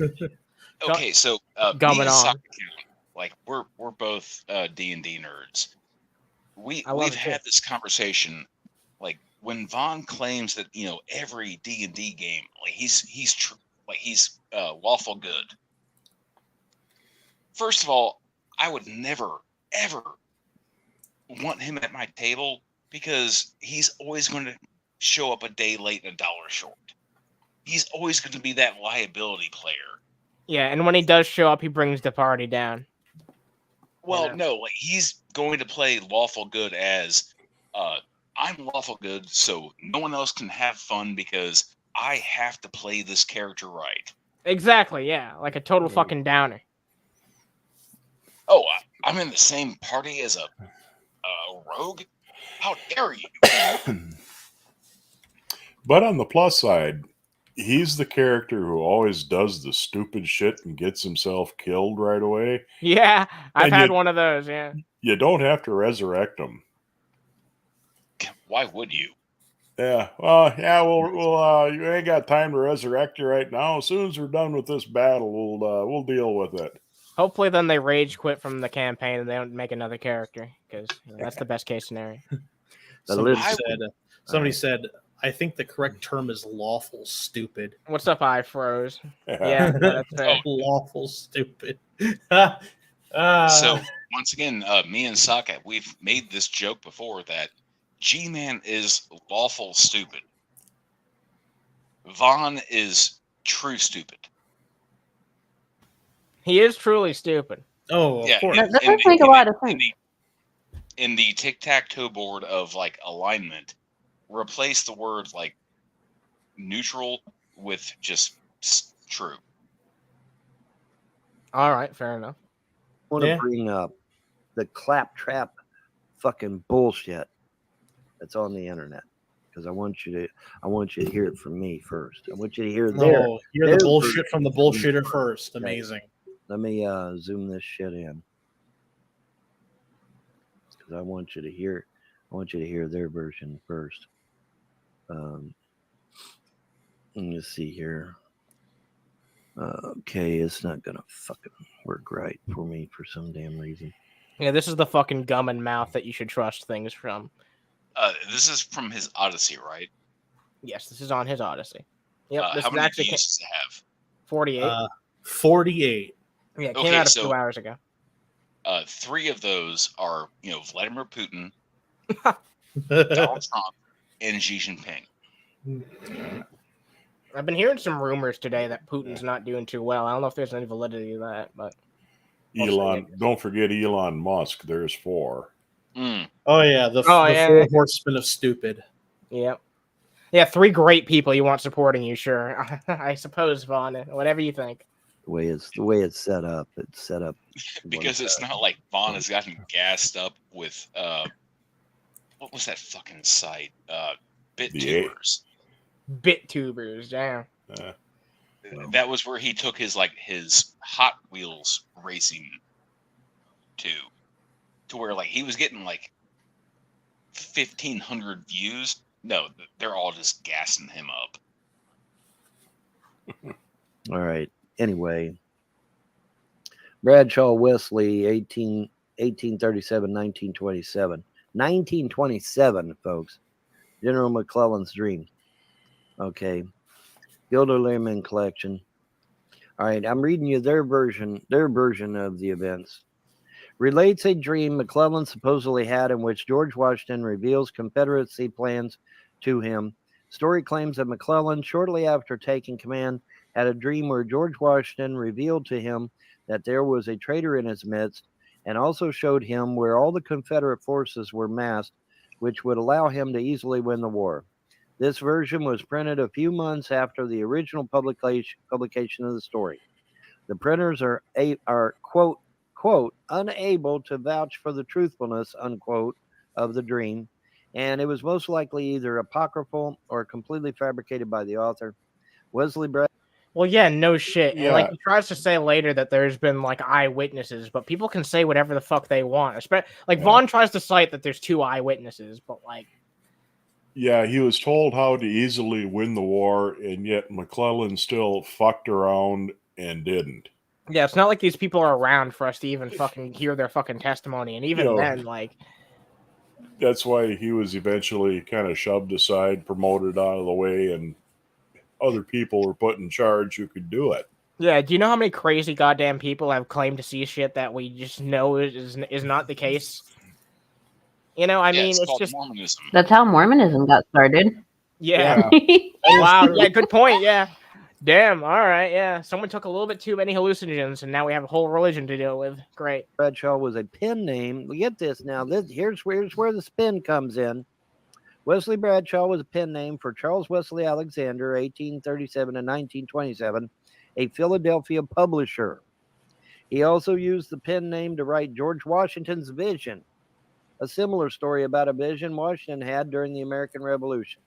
Okay, so Gumming me and on. Soccer Count, like we're both D&D nerds. We've it had too. this conversation, like when Vaughn claims that every D&D game, like he's lawful good. First of all, I would never ever want him at my table because he's always going to show up a day late and $1 short. He's always going to be that liability player. Yeah, and when he does show up, he brings the party down. Well, no, like he's going to play lawful good as I'm lawful good, so no one else can have fun because I have to play this character right. Exactly, yeah, like a total fucking downer. Oh, I'm in the same party as a rogue? How dare you? But on the plus side, he's the character who always does the stupid shit and gets himself killed right away. Yeah, I've And had you- one of those, yeah. You don't have to resurrect him. Why would you? Yeah, well, you ain't got time to resurrect you right now. As soon as we're done with this battle, we'll deal with it. Hopefully then they rage quit from the campaign and they don't make another character, because that's the best case scenario. Somebody said, I think the correct term is lawful stupid. What's up, I froze? Yeah, that's fair. Lawful stupid. So once again, me and Sokka, we've made this joke before that G-Man is lawful stupid. Vaughn is true stupid. He is truly stupid. Oh, of course. That does make a lot of sense. In the tic-tac-toe board of like alignment, replace the word like neutral with just true. All right, fair enough. I want to bring up the claptrap fucking bullshit that's on the internet because I want you to hear it from me first. I want you to hear hear the bullshit from the bullshitter first. Amazing. Let me zoom this shit in because I want you to hear their version first. Let me see here. Okay, it's not gonna fucking work right for me for some damn reason. Yeah, this is the fucking gum and mouth that you should trust things from. This is from his Odyssey, right? Yes, this is on his Odyssey. Yep, this how is many actually views does it have? 48. 48. Yeah, it came out a few hours ago. 3 of those are, Vladimir Putin, Donald Trump, and Xi Jinping. I've been hearing some rumors today that Putin's not doing too well. I don't know if there's any validity to that, but Don't forget Elon Musk. There's 4. Oh yeah, the 4 horsemen of stupid. Yep. Yeah, 3 great people you want supporting you, sure. I suppose, Vaughn. Whatever you think. The way it's set up, because it's not like Vaughn has gotten gassed up with what was that fucking site? BitTubers. BitTubers, damn. That was where he took his Hot Wheels racing to where he was getting 1,500 views. No, they're all just gassing him up. All right. Anyway, Bradshaw Wesley, 1837, 1927. 1927, folks. General McClellan's Dream. Okay. Gilder Lehrman collection. All right, I'm reading you their version of the events. Relates a dream McClellan supposedly had in which George Washington reveals Confederacy plans to him. Story claims that McClellan, shortly after taking command, had a dream where George Washington revealed to him that there was a traitor in his midst and also showed him where all the Confederate forces were massed, which would allow him to easily win the war. This version was printed a few months after the original publication of the story. The printers are quote, unable to vouch for the truthfulness, unquote, of the dream, and it was most likely either apocryphal or completely fabricated by the author. Wesley Well, yeah, no shit. And like Yeah. he tries to say later that there's been like eyewitnesses, but people can say whatever the fuck they want. Like Yeah. Vaughn tries to cite that there's 2 eyewitnesses, but like Yeah, he was told how to easily win the war, and yet McClellan still fucked around and didn't. yeah, it's not like these people are around for us to even fucking hear their fucking testimony. And even You know, then, like that's why he was eventually kind of shoved aside, promoted out of the way, and other people were put in charge who could do it. yeah, do you know how many crazy goddamn people have claimed to see shit that we just know is not the case? You know, I mean, it's it's called just Mormonism. That's how Mormonism got started. yeah. Wow, yeah, good point. Yeah. Damn, all right, yeah. Someone took a little bit too many hallucinogens and now we have a whole religion to deal with. Great. Bradshaw was a pen name. We get this now. Here's where the spin comes in. Wesley Bradshaw was a pen name for Charles Wesley Alexander, 1837 and 1927, a Philadelphia publisher. He also used the pen name to write George Washington's Vision, a similar story about a vision Washington had during the American Revolution.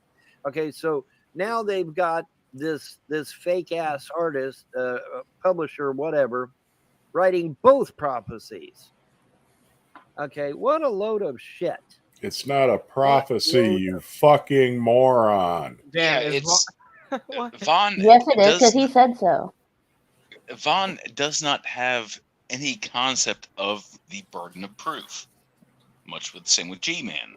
Okay, so now they've got this fake ass artist, publisher, whatever, writing both prophecies. Okay, what a load of shit. It's not a prophecy, you fucking moron. Damn, Yeah, is it's what? Vaughn. Yes, it is does because he said so. Vaughn does not have any concept of the burden of proof. Much with the same with G-Man.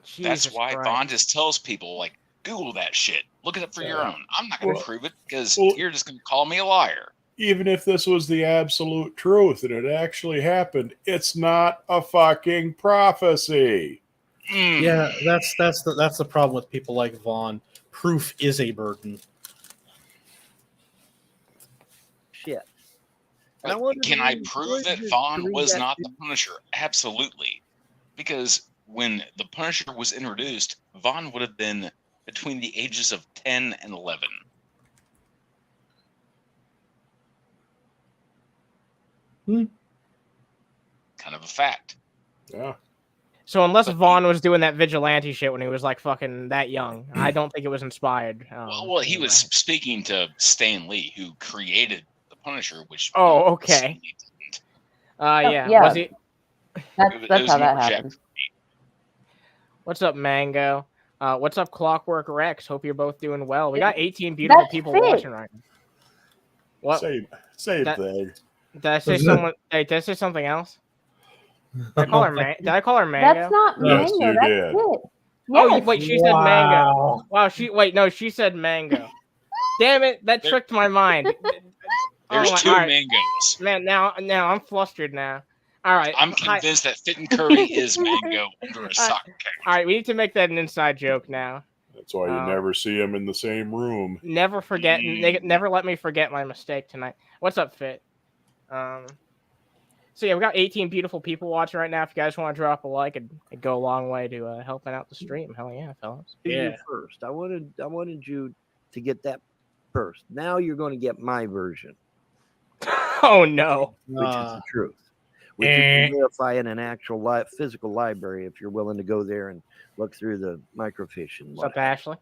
That's Jesus why Christ. Vaughn just tells people, like, Google that shit. Look it up for your own. I'm not going to Well- prove it because well- you're just going to call me a liar. Even if this was the absolute truth and it actually happened, it's not a fucking prophecy. Mm. Yeah, that's the problem with people like Vaughn. Proof is a burden. Shit. But I wanted can to I read- prove wanted that to Vaughn read was that not to the Punisher? Absolutely. Because when the Punisher was introduced, Vaughn would have been between the ages of 10 and 11. Kind of a fact. Yeah. So unless But Vaughn was doing that vigilante shit when he was like fucking that young, I don't think it was inspired. Well, he was speaking to Stan Lee, who created the Punisher, which Oh, Vaughn okay. certainly didn't. Yeah. yeah. Was he? That's It that's was how that more Jack happened. What's up, Mango? What's up, Clockwork Rex? Hope you're both doing well. We got 18 beautiful That's people fit. watching right now. What? Same That- thing. Did I say someone? Hey, did I say something else? Did I call her Did I call her Mango? That's not Yes, mango. you That's did. it. Oh, Yes. wait, she said mango. Wow, she said mango. Damn it, that There- tricked my mind. There's my- two alright. mangoes. Man, now I'm flustered now. All right, I'm convinced that Fitton Curry is mango under a sock case. All right, we need to make that an inside joke now. That's why you never see them in the same room. Never forget. Never let me forget my mistake tonight. What's up, Fit? So yeah, we got 18 beautiful people watching right now. If you guys want to drop a like, it'd go a long way to helping out the stream. Hell yeah, fellas. to you Yeah. first. I wanted you to get that first. Now you're going to get my version, Oh no. which is the truth, which you can verify in an actual physical library if you're willing to go there and look through the microfiche and What's up, Ashley?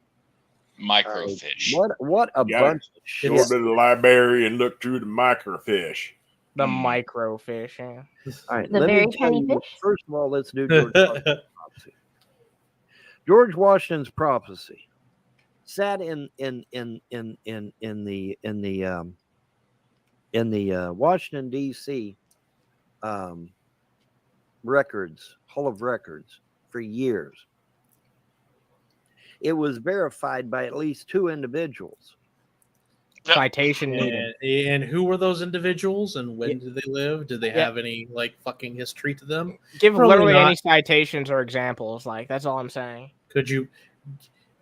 Microfish. What a Yeah. bunch of Go shit. to the library and look through the microfiche. The Hmm. microfish. Yeah. All right, The let me very tell tiny you, fish? first of all, let's do George Washington's prophecy. George Washington's prophecy sat in the Washington D.C. Records, Hall of Records, for years. It was verified by at least 2 individuals. Citation needed. And who were those individuals and when did they live? Did they Yeah. have any like fucking history to them? Give Probably literally not. any citations or examples. Like that's all I'm saying. Could you?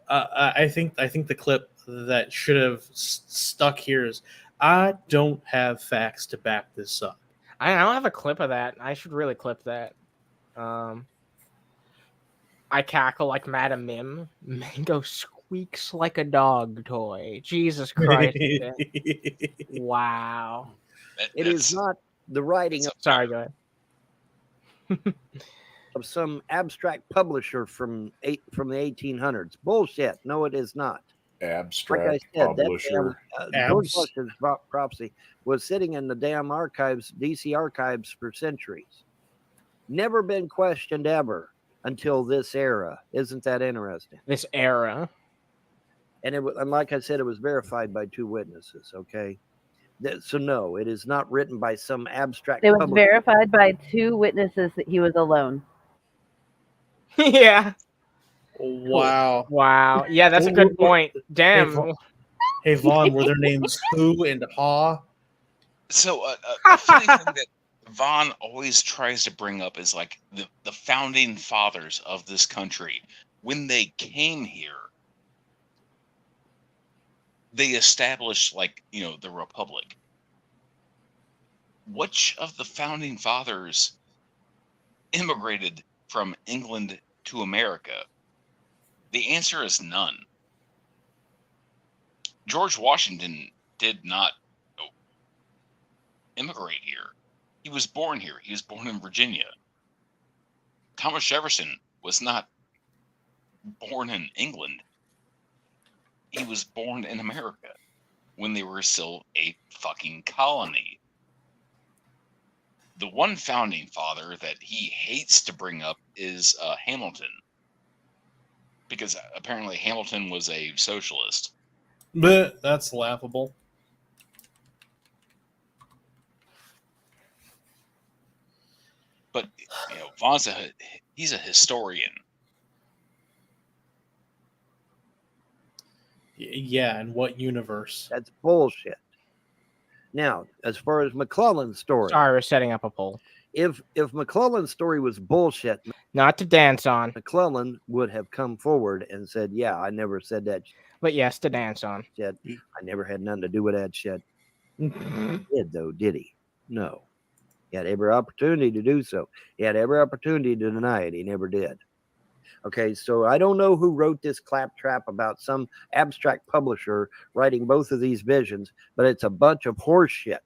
I think the clip that should have stuck here is I don't have facts to back this up. I don't have a clip of that. I should really clip that. I cackle like Madam Mim. Mango squeaks like a dog toy. Jesus Christ. Wow. It is not the writing Sorry, go ahead. of some abstract publisher from the 1800s. Bullshit. No, it is not. abstract said, that publisher. damn George Washington's prophecy was sitting in the damn archives, DC archives, for centuries. Never been questioned ever until this era. Isn't that interesting? This era. And and like I said, it was verified by 2 witnesses. Okay, so no, it is not written by some abstract. It was publisher. verified by 2 witnesses that he was alone. Yeah. Wow. Wow. Yeah, that's a good point. Damn. Hey, Vaughn, were their names Who and Ha? So a funny thing that Vaughn always tries to bring up is like the founding fathers of this country. When they came here, they established the Republic. Which of the founding fathers immigrated from England to America? The answer is none. George Washington did not immigrate here. He was born here. He was born in Virginia. Thomas Jefferson was not born in England. He was born in America when they were still a fucking colony. The one founding father that he hates to bring up is Hamilton. Because apparently Hamilton was a socialist. But that's laughable. But Vaughn's he's a historian. Yeah, in what universe? That's bullshit. Now, as far as McClellan's story, Sorry, we're setting up a poll. if McClellan's story was bullshit, Not to dance on, McClellan would have come forward and said, "Yeah, I never said that but yes, to dance on. shit. I never had nothing to do with that shit." He did though, did he? No. He had every opportunity to do so. He had every opportunity to deny it. He never did. Okay, so I don't know who wrote this claptrap about some abstract publisher writing both of these visions, but it's a bunch of horse shit.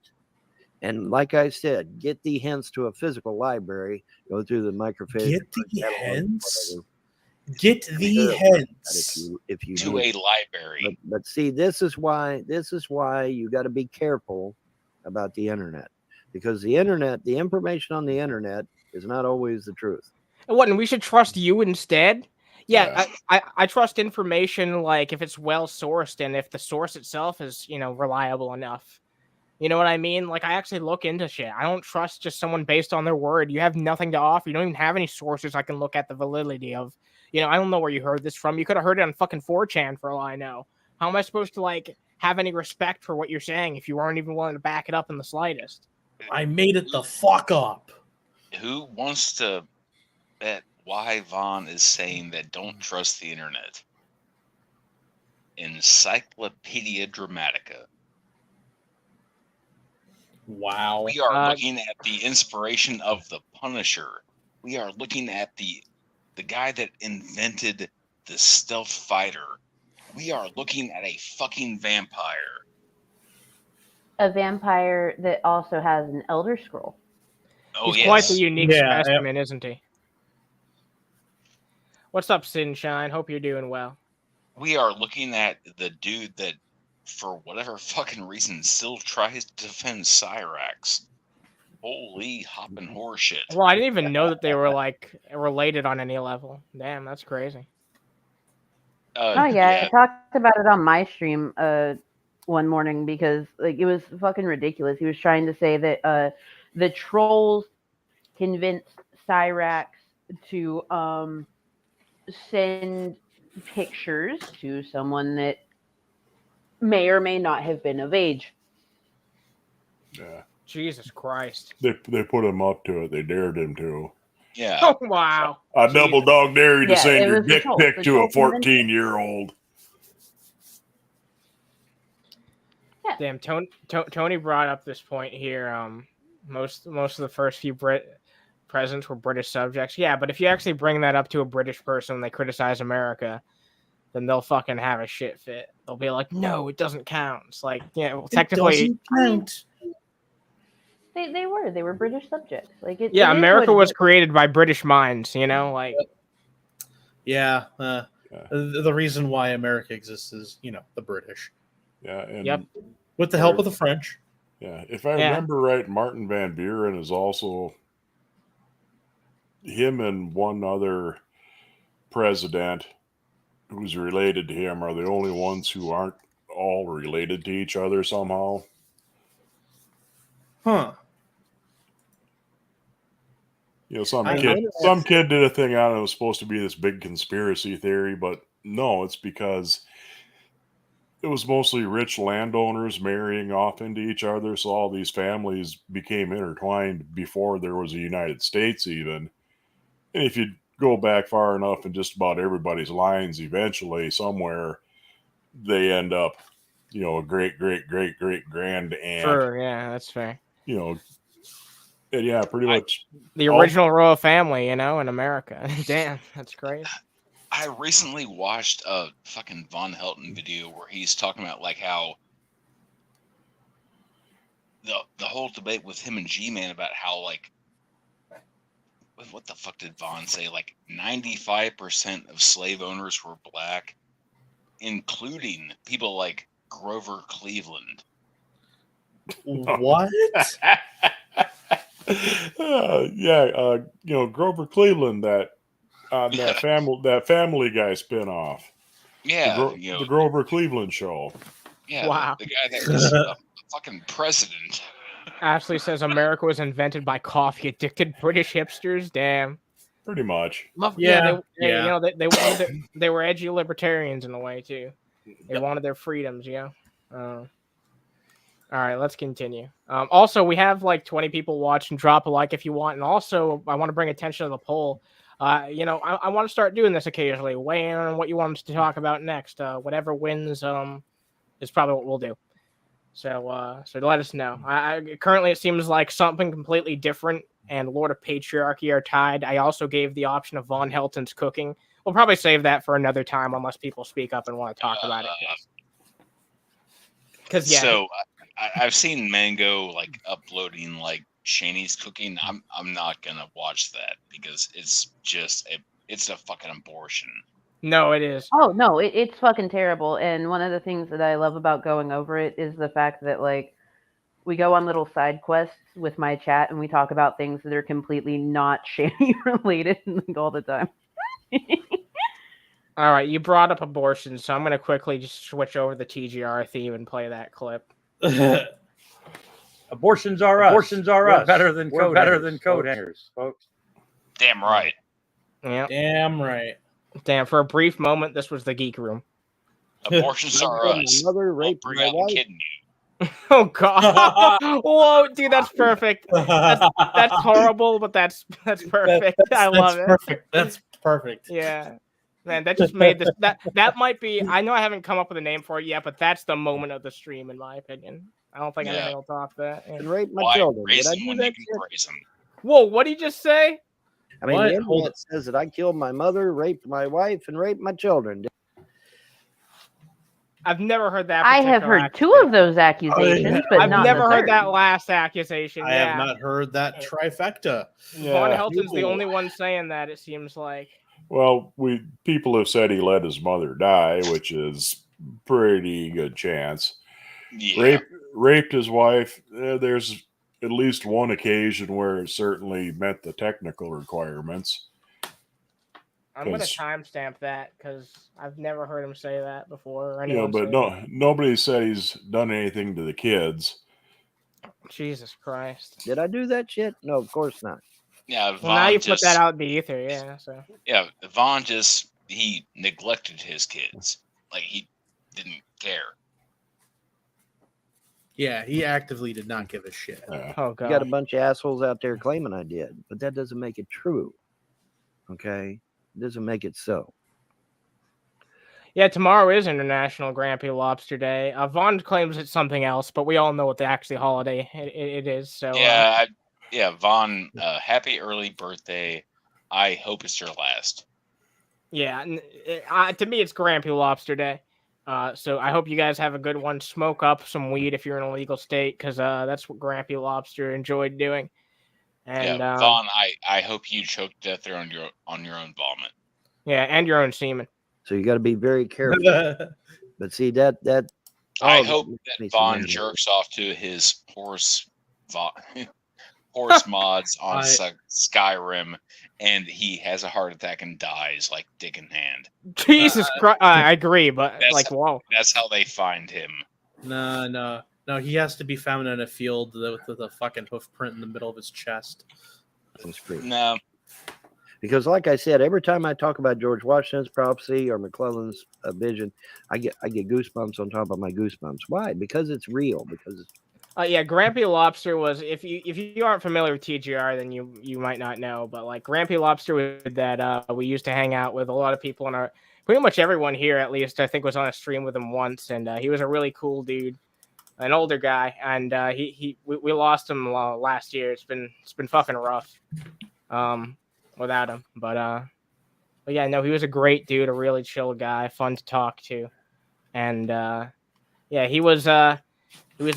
And like I said, get thee hence to a physical library, go through the microfiche. Get thee hence? whatever. Get thee hence. If you To need a library. but see, this is why you got to be careful about the internet, because the internet, the information on the internet is not always the truth. What? And we should trust you instead? Yeah, Yeah. I trust information like if it's well sourced and if the source itself is reliable enough. You know what I mean? Like I actually look into shit. I don't trust just someone based on their word. You have nothing to offer. You don't even have any sources I can look at the validity of. I don't know where you heard this from. You could have heard it on fucking 4chan for all I know. How am I supposed to have any respect for what you're saying if you aren't even willing to back it up in the slightest? I made it the fuck up. Who wants to bet why Vaughn is saying that don't trust the internet? Encyclopedia Dramatica. Wow. We are looking at the inspiration of the Punisher. We are looking at the guy that invented the stealth fighter. We are looking at a fucking vampire. A vampire that also has an Elder Scroll. Oh, He's quite the yes. unique Yeah, specimen, isn't he? What's up, Sunshine? Hope you're doing well. We are looking at the dude that, for whatever fucking reason, still tries to defend Cyrax. Holy hopping horseshit. Well, I didn't even know that they were related on any level. Damn, that's crazy. I talked about it on my stream one morning because it was fucking ridiculous. He was trying to say that the trolls convinced Cyrax to send pictures to someone that may or may not have been of age. Yeah. Jesus Christ. They put him up to it. They dared him to. Yeah. Oh, wow. I double dog dare you to Yeah, send it your was the dick troll. pic The to a troll convinced 14-year-old. Damn, Tony brought up this point here. Most of the first few presidents were British subjects. Yeah, but if you actually bring that up to a British person when they criticize America, then they'll fucking have a shit fit. They'll be like, "No, it doesn't count." It's like, yeah, well, technically, They were British subjects. America was created by British minds. Yeah. The reason why America exists is, the British. Yeah, and Yep. With the help of the French. yeah, if I Yeah. remember right, Martin Van Buren is also him and one other president who's related to him are the only ones who aren't all related to each other somehow. Huh. Some I kid did a thing out and it was supposed to be this big conspiracy theory, but no, it's because it was mostly rich landowners marrying off into each other, so all these families became intertwined before there was a United States even. And if you go back far enough in just about everybody's lines, eventually somewhere they end up, a great grand aunt. Sure, yeah, that's fair. And yeah, pretty much The original royal family, in America. Damn, that's crazy. I recently watched a fucking Von Helton video where he's talking about like how the whole debate with him and G-Man about how like what the fuck did Von say? Like 95% of slave owners were black, including people like Grover Cleveland. What? Grover Cleveland, that Family Guy spinoff. Yeah, the Grover Cleveland Show. Yeah, wow. the guy that was a fucking president. Ashley says America was invented by coffee-addicted British hipsters. Damn. Pretty much. They were edgy libertarians in a way too. They wanted their freedoms. All right, let's continue. Also, we have like 20 people watching. Drop a like if you want, and also I want to bring attention to the poll. I want to start doing this occasionally. Weigh in on what you want us to talk about next. Whatever wins is probably what we'll do. So let us know. Currently it seems like something completely different and Lord of Patriarchy are tied. I also gave the option of Von Helton's cooking. We'll probably save that for another time unless people speak up and want to talk about it. Because So I've seen Mango like uploading like Shaney's cooking. I'm not gonna watch that because it's just it's a fucking abortion. No, it is. Oh no, it's fucking terrible. And one of the things that I love about going over it is the fact that like we go on little side quests with my chat and we talk about things that are completely not Shanny related all the time. All right, you brought up abortion, so I'm going to quickly just switch over the TGR theme and play that clip. Abortions are us. Abortions are us. Better than coat hangers, folks. Damn right. Yeah. Damn right. Damn, for a brief moment, this was the geek room. Abortions are us. Mother raped Bring my out wife. kidding you. Oh god! Whoa, dude, that's perfect. That's horrible, but that's perfect. I love it. Perfect. That's perfect. Yeah, man, that just made this. That might be. I know I haven't come up with a name for it yet, but that's the moment of the stream, in my opinion. I don't think anything will top that. Yeah. And rape my Why children. Did raise I them do when that they can shit? praise them? Whoa, what did you just say? I mean, What? the Hold internet says that I killed my mother, raped my wife, and raped my children. I've never heard that. I have particular heard two of those accusations, but I've not never the heard third. that last accusation. I have not heard that trifecta. Von Helton's the only one saying that, it seems like. Well, people have said he let his mother die, which is pretty good chance. Yeah. Raped his wife. There's at least one occasion where it certainly met the technical requirements. I'm going to 'Cause- timestamp that because I've never heard him say that before. Or anyone But say no, nobody said he's done anything to the kids. that. Jesus Christ. Did I do that shit? No, of course not. Yeah, Well, now you Vaughn put that out in the ether, yeah. So Yeah, Vaughn he neglected his kids. Like he didn't care. Yeah, he actively did not give a shit. oh You got a god. bunch of assholes out there claiming I did, but that doesn't make it true. Okay? It doesn't make it so. Yeah, tomorrow is International Grampy Lobster Day. Vaughn claims it's something else, but we all know what the actual holiday it is. So Yeah, Vaughn, happy early birthday. I hope it's your last. yeah, to me it's Grampy Lobster Day. So I hope you guys have a good one. Smoke up some weed if you're in a legal state, because that's what Grampy Lobster enjoyed doing. And Vaughn, I hope you choke to death there on your own vomit. yeah, and your own semen. So you got to be very careful. But see that I oh, hope makes that me so Vaughn mad. jerks off to his horse mods on Skyrim, and he has a heart attack and dies like dick in hand. Jesus Christ, I agree, but That's whoa. That's how they find him. No. He has to be found in a field with a fucking hoof print in the middle of his chest. That's great. No, Because, like I said, every time I talk about George Washington's prophecy or McClellan's vision, I get goosebumps on top of my goosebumps. Why? Because it's real. Because it's Yeah, Grampy Lobster was if you aren't familiar with TGR, then you might not know. But like Grampy Lobster was that we used to hang out with a lot of people in our pretty much everyone here at least I think was on a stream with him once, and he was a really cool dude, an older guy, and we lost him last year. It's been fucking rough, without him. But yeah, no, he was a great dude, a really chill guy, fun to talk to, and yeah, he was a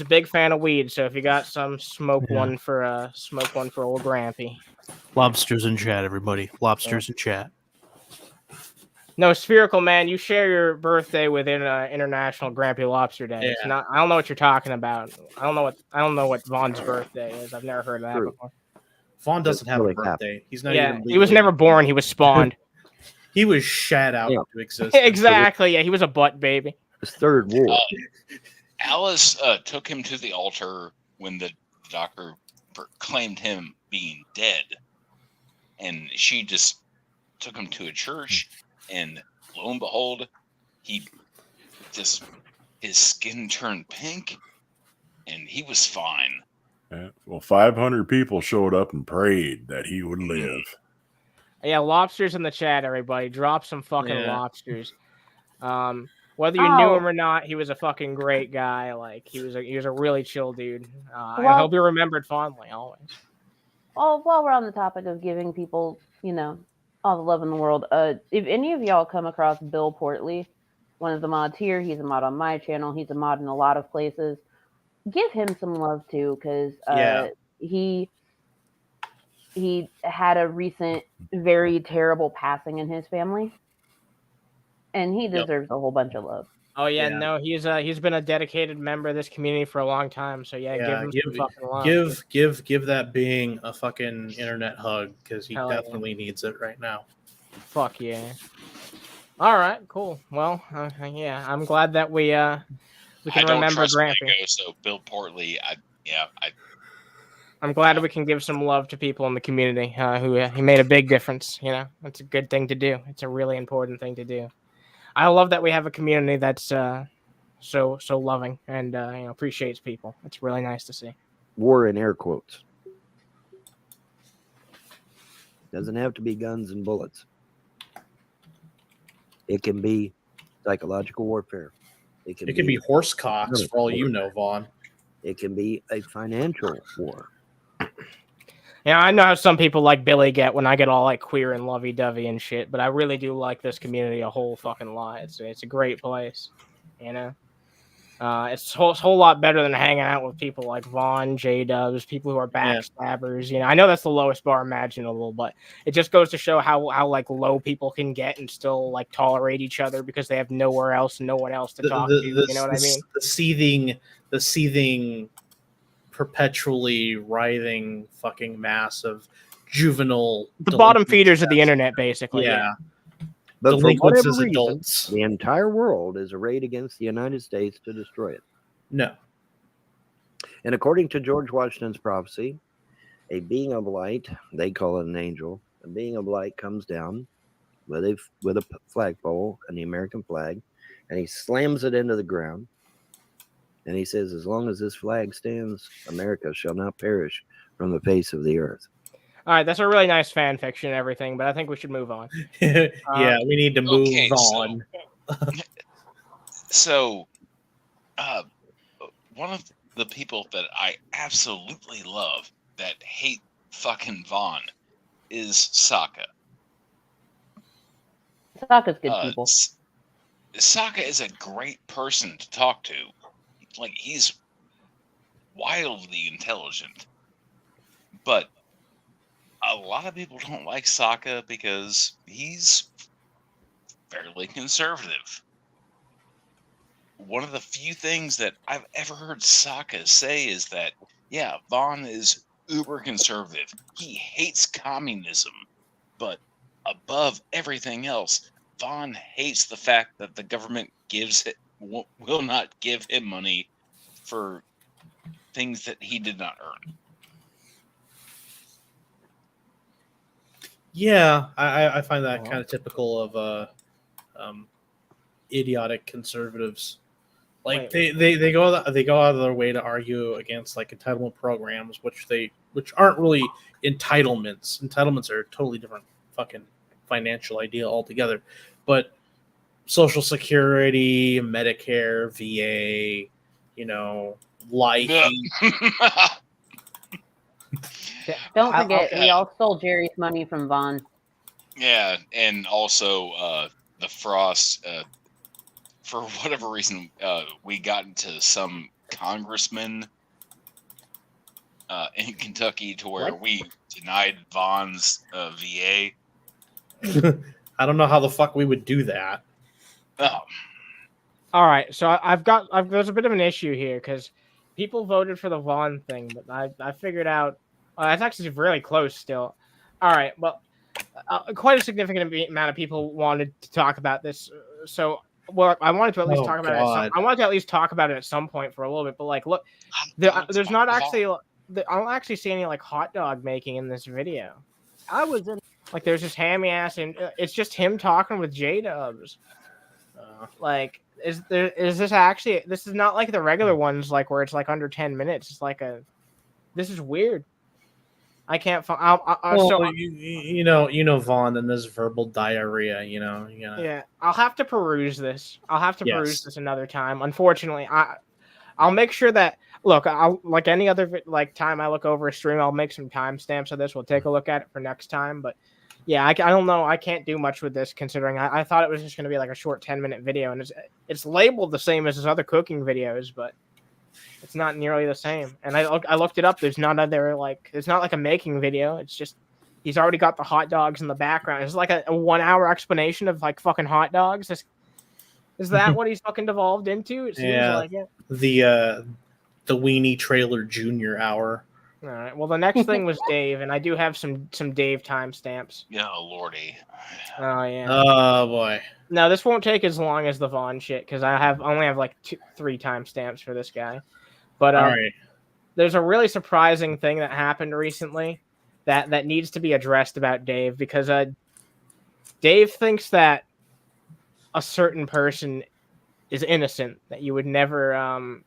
big fan of weed, so if you got some, smoke one for old Grampy. Lobsters in chat, everybody. Lobsters in chat. No, Spherical Man, you share your birthday with International Grampy Lobster Day. It's not. I don't know what you're talking about. I don't know what Vaughn's birthday is. I've never heard of that True. before. Vaughn doesn't have a really birthday. He's not Yeah, even he was legally- never born. He was spawned. He was shat out Yeah. into existence. Exactly. Yeah, he was a butt baby. his third war. Alice took him to the altar when the doctor proclaimed him being dead, and she just took him to a church, and lo and behold, his skin turned pink, and he was fine. Yeah. Well, 500 people showed up and prayed that he would live. Yeah, lobsters in the chat, everybody. Drop some fucking lobsters. Whether you knew him or not, he was a fucking great guy. Like he was a really chill dude. I hope you're remembered fondly always. Well, while we're on the topic of giving people, all the love in the world, if any of y'all come across Bill Portley, one of the mods here, he's a mod on my channel. He's a mod in a lot of places. Give him some love too, because he had a recent very terrible passing in his family, and he deserves a whole bunch of love. Oh yeah, no, he's been a dedicated member of this community for a long time. So give him some fucking love. Give that being a fucking internet hug, because he definitely needs it right now. Fuck yeah. All right, cool. Well, yeah, I'm glad that we can remember Grampy. So Bill Portley, I'm glad that we can give some love to people in the community who he made a big difference. It's a good thing to do. It's a really important thing to do. I love that we have a community that's so loving and appreciates people. It's really nice to see. War in air quotes. Doesn't have to be guns and bullets. It can be psychological warfare. It can be horse cocks for all you know, Vaughn. It can be a financial war. Yeah, I know how some people like Billy get when I get all like queer and lovey-dovey and shit, but I really do like this community a whole fucking lot. It's a great place, It's a whole lot better than hanging out with people like Vaughn, J-Dubs, people who are backstabbers. I know that's the lowest bar imaginable, but it just goes to show how like low people can get and still like tolerate each other because they have no one else to talk to. You know what I mean? The seething, perpetually writhing fucking mass of juvenile, the bottom feeders of the internet, basically. Yeah. But for Delinquents whatever as reason, adults. the entire world is arrayed against the United States to destroy it. No. And according to George Washington's prophecy, a being of light, they call it an angel, a being of light comes down with a flagpole and the American flag, and he slams it into the ground. And he says, as long as this flag stands, America shall not perish from the face of the earth. All right, that's a really nice fan fiction and everything, but I think we should move on. Yeah, we need to move on. So, one of the people that I absolutely love that hate fucking Vaughn is Sokka. Sokka's good people. Sokka is a great person to talk to. Like, he's wildly intelligent. But a lot of people don't like Sokka because he's fairly conservative. One of the few things that I've ever heard Sokka say is that, yeah, Vaughn is uber conservative. He hates communism, but above everything else, Vaughn hates the fact that the government will not give him money for things that he did not earn. Yeah, I find that kind of typical of idiotic conservatives. Like they go out of their way to argue against like entitlement programs, which aren't really entitlements. Entitlements are a totally different fucking financial idea altogether. But Social Security, Medicare, VA, life. Don't forget, we all stole Jerry's money from Vaughn. Yeah, and also the Frost. For whatever reason, we got into some congressman in Kentucky to where we denied Vaughn's VA. I don't know how the fuck we would do that. Oh. All right, so there's a bit of an issue here because people voted for the Vaughn thing, but I figured out it's actually really close still. All right, well, quite a significant amount of people wanted to talk about this, so. Well, I wanted to at least talk about it. I wanted to at least talk about it at some point for a little bit. But like, look, there's not actually. I don't actually see any like hot dog making in this video. I was in like there's just hammy ass and it's just him talking with J-Dubs. Like, is this actually? This is not like the regular ones like where it's like under 10 minutes. It's like this is weird. I can't find. You know Vaughn and this verbal diarrhea. Yeah, I'll have to peruse this. Peruse this another time. Unfortunately, I'll make sure that. Look, I'll like any other time I look over a stream, I'll make some timestamps of this. We'll take a look at it for next time. But yeah, I don't know. I can't do much with this considering I thought it was just going to be like a short 10-minute video, and it's labeled the same as his other cooking videos, but. It's not nearly the same. And I looked it up. There's not it's not like a making video. It's just he's already got the hot dogs in the background. It's like a 1 hour explanation of like fucking hot dogs. Is that what he's fucking devolved into? It seems like it. The Weenie Trailer Junior hour. All right. Well, the next thing was Dave, and I do have some Dave timestamps. Yeah, lordy. Oh yeah. Oh boy. No, this won't take as long as the Vaughn shit because I only have like 3 timestamps for this guy. But all right. There's a really surprising thing that happened recently that needs to be addressed about Dave because Dave thinks that a certain person is innocent, that you would never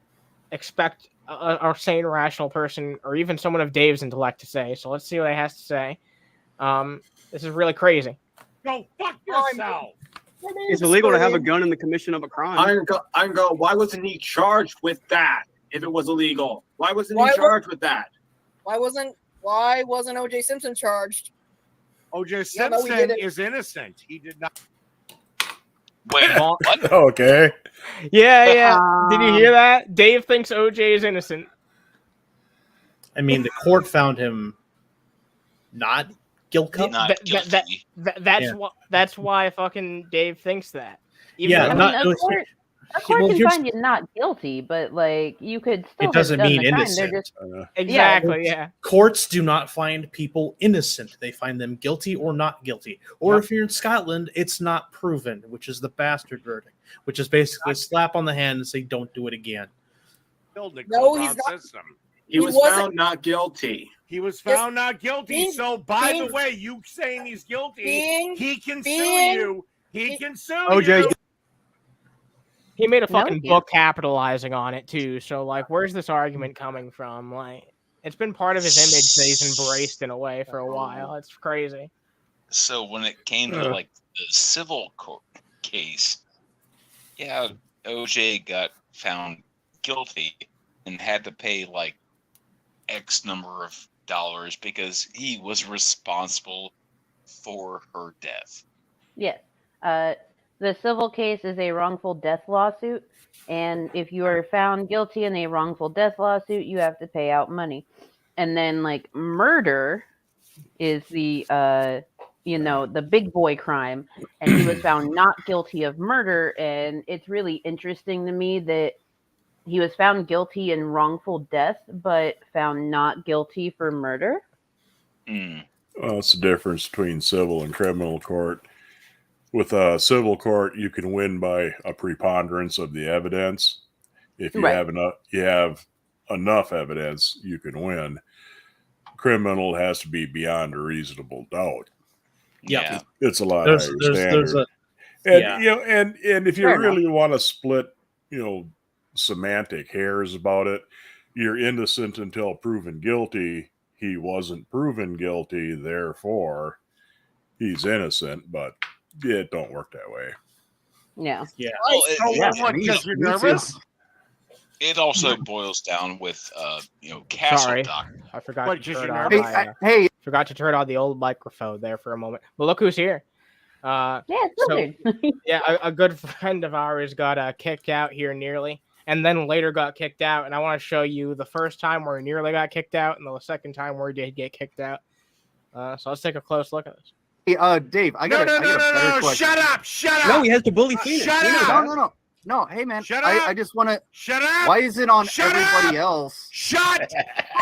expect a sane, rational person or even someone of Dave's intellect to say. So let's see what he has to say. This is really crazy. Go fuck yourself. It's illegal to have a gun in the commission of a crime. Why wasn't he charged with that? If it was illegal, why wasn't he charged with that? Why wasn't O.J. Simpson charged? O.J. Simpson is innocent. He did not. Wait, what? Okay. Yeah. Did you hear that? Dave thinks O.J. is innocent. I mean, the court found him not guilty. That's why fucking Dave thinks that. A court can find you not guilty, but like you could still. It doesn't mean innocent. Exactly. Yeah. Courts do not find people innocent; they find them guilty or not guilty. Or if you're in Scotland, it's not proven, which is the bastard verdict, which is basically a slap on the hand and say, "Don't do it again." No, he's not. He was found not guilty. He was found not guilty. So, by the way, you saying he's guilty, he can sue you. He can sue you. He made a fucking book capitalizing on it too. So like, where's this argument coming from? Like, it's been part of his image that he's embraced in a way for a while. It's crazy. So when it came to like the civil court case, yeah, OJ got found guilty and had to pay like X number of dollars because he was responsible for her death. Yes. The civil case is a wrongful death lawsuit, and if you are found guilty in a wrongful death lawsuit, you have to pay out money. And then, like, murder is the the big boy crime, and he was found not guilty of murder. And it's really interesting to me that he was found guilty in wrongful death, but found not guilty for murder. Well, it's the difference between civil and criminal court. With a civil court, you can win by a preponderance of the evidence. If you have enough evidence, you can win. Criminal has to be beyond a reasonable doubt. Yeah, it's a lot higher standard. And if you really want to split, semantic hairs about it, you're innocent until proven guilty. He wasn't proven guilty, therefore he's innocent. But it don't work that way. Yeah. What? Because you're nervous. It also boils down with, castle doctrine. I forgot What, to just turn your on nervous? my, forgot to turn on the old microphone there for a moment. But look who's here. A good friend of ours got kicked out here nearly, and then later got kicked out. And I want to show you the first time where he nearly got kicked out, and the second time where he did get kicked out. So let's take a close look at this. Hey, Dave, I got a better question. Shut up! No, he has to bully Phoenix. Shut up! No, hey man, Shut up! I just want to. Shut up! Why is it on Shut everybody up! else? Shut up!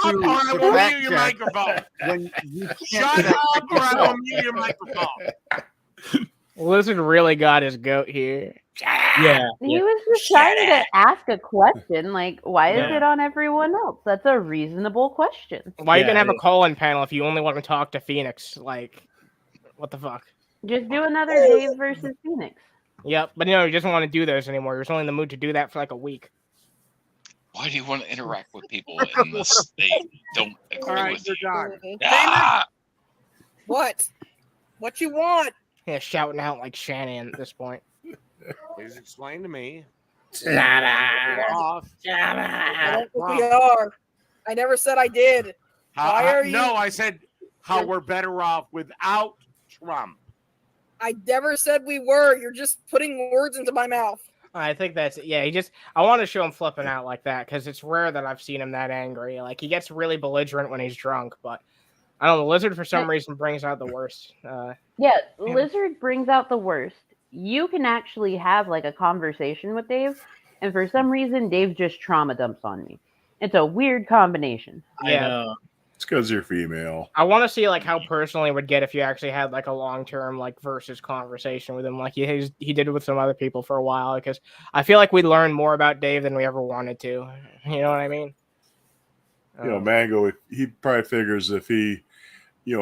Or I to will fact mute your check microphone. When you Shut up, or I will mute your microphone. Lizard really got his goat here. Yeah. He was just trying to ask a question, like, why is it on everyone else? That's a reasonable question. Why you gonna have a call-in panel if you only want to talk to Phoenix? Like, what the fuck? Just do another Dave versus Phoenix. Yep, but he doesn't want to do those anymore. He was only in the mood to do that for like a week. Why do you want to interact with people in this they don't agree All right, with you're you? done. Ah! What? What you want? Yeah, shouting out like Shannon at this point. Please explain to me. I don't think we are. I never said I did. Why are you? No, I said how we're better off without Trump. I never said we were. You're just putting words into my mouth. I think that's I want to show him flipping out like that because it's rare that I've seen him that angry. Like he gets really belligerent when he's drunk, but I don't know. Lizard for some reason brings out the worst. Lizard brings out the worst. You can actually have like a conversation with Dave, and for some reason, Dave just trauma dumps on me. It's a weird combination. Yeah. It's because you're female. I want to see like how personal it would get if you actually had like a long-term like versus conversation with him, like he did with some other people for a while. Because I feel like we learned more about Dave than we ever wanted to. You know what I mean? Mango. He probably figures if he,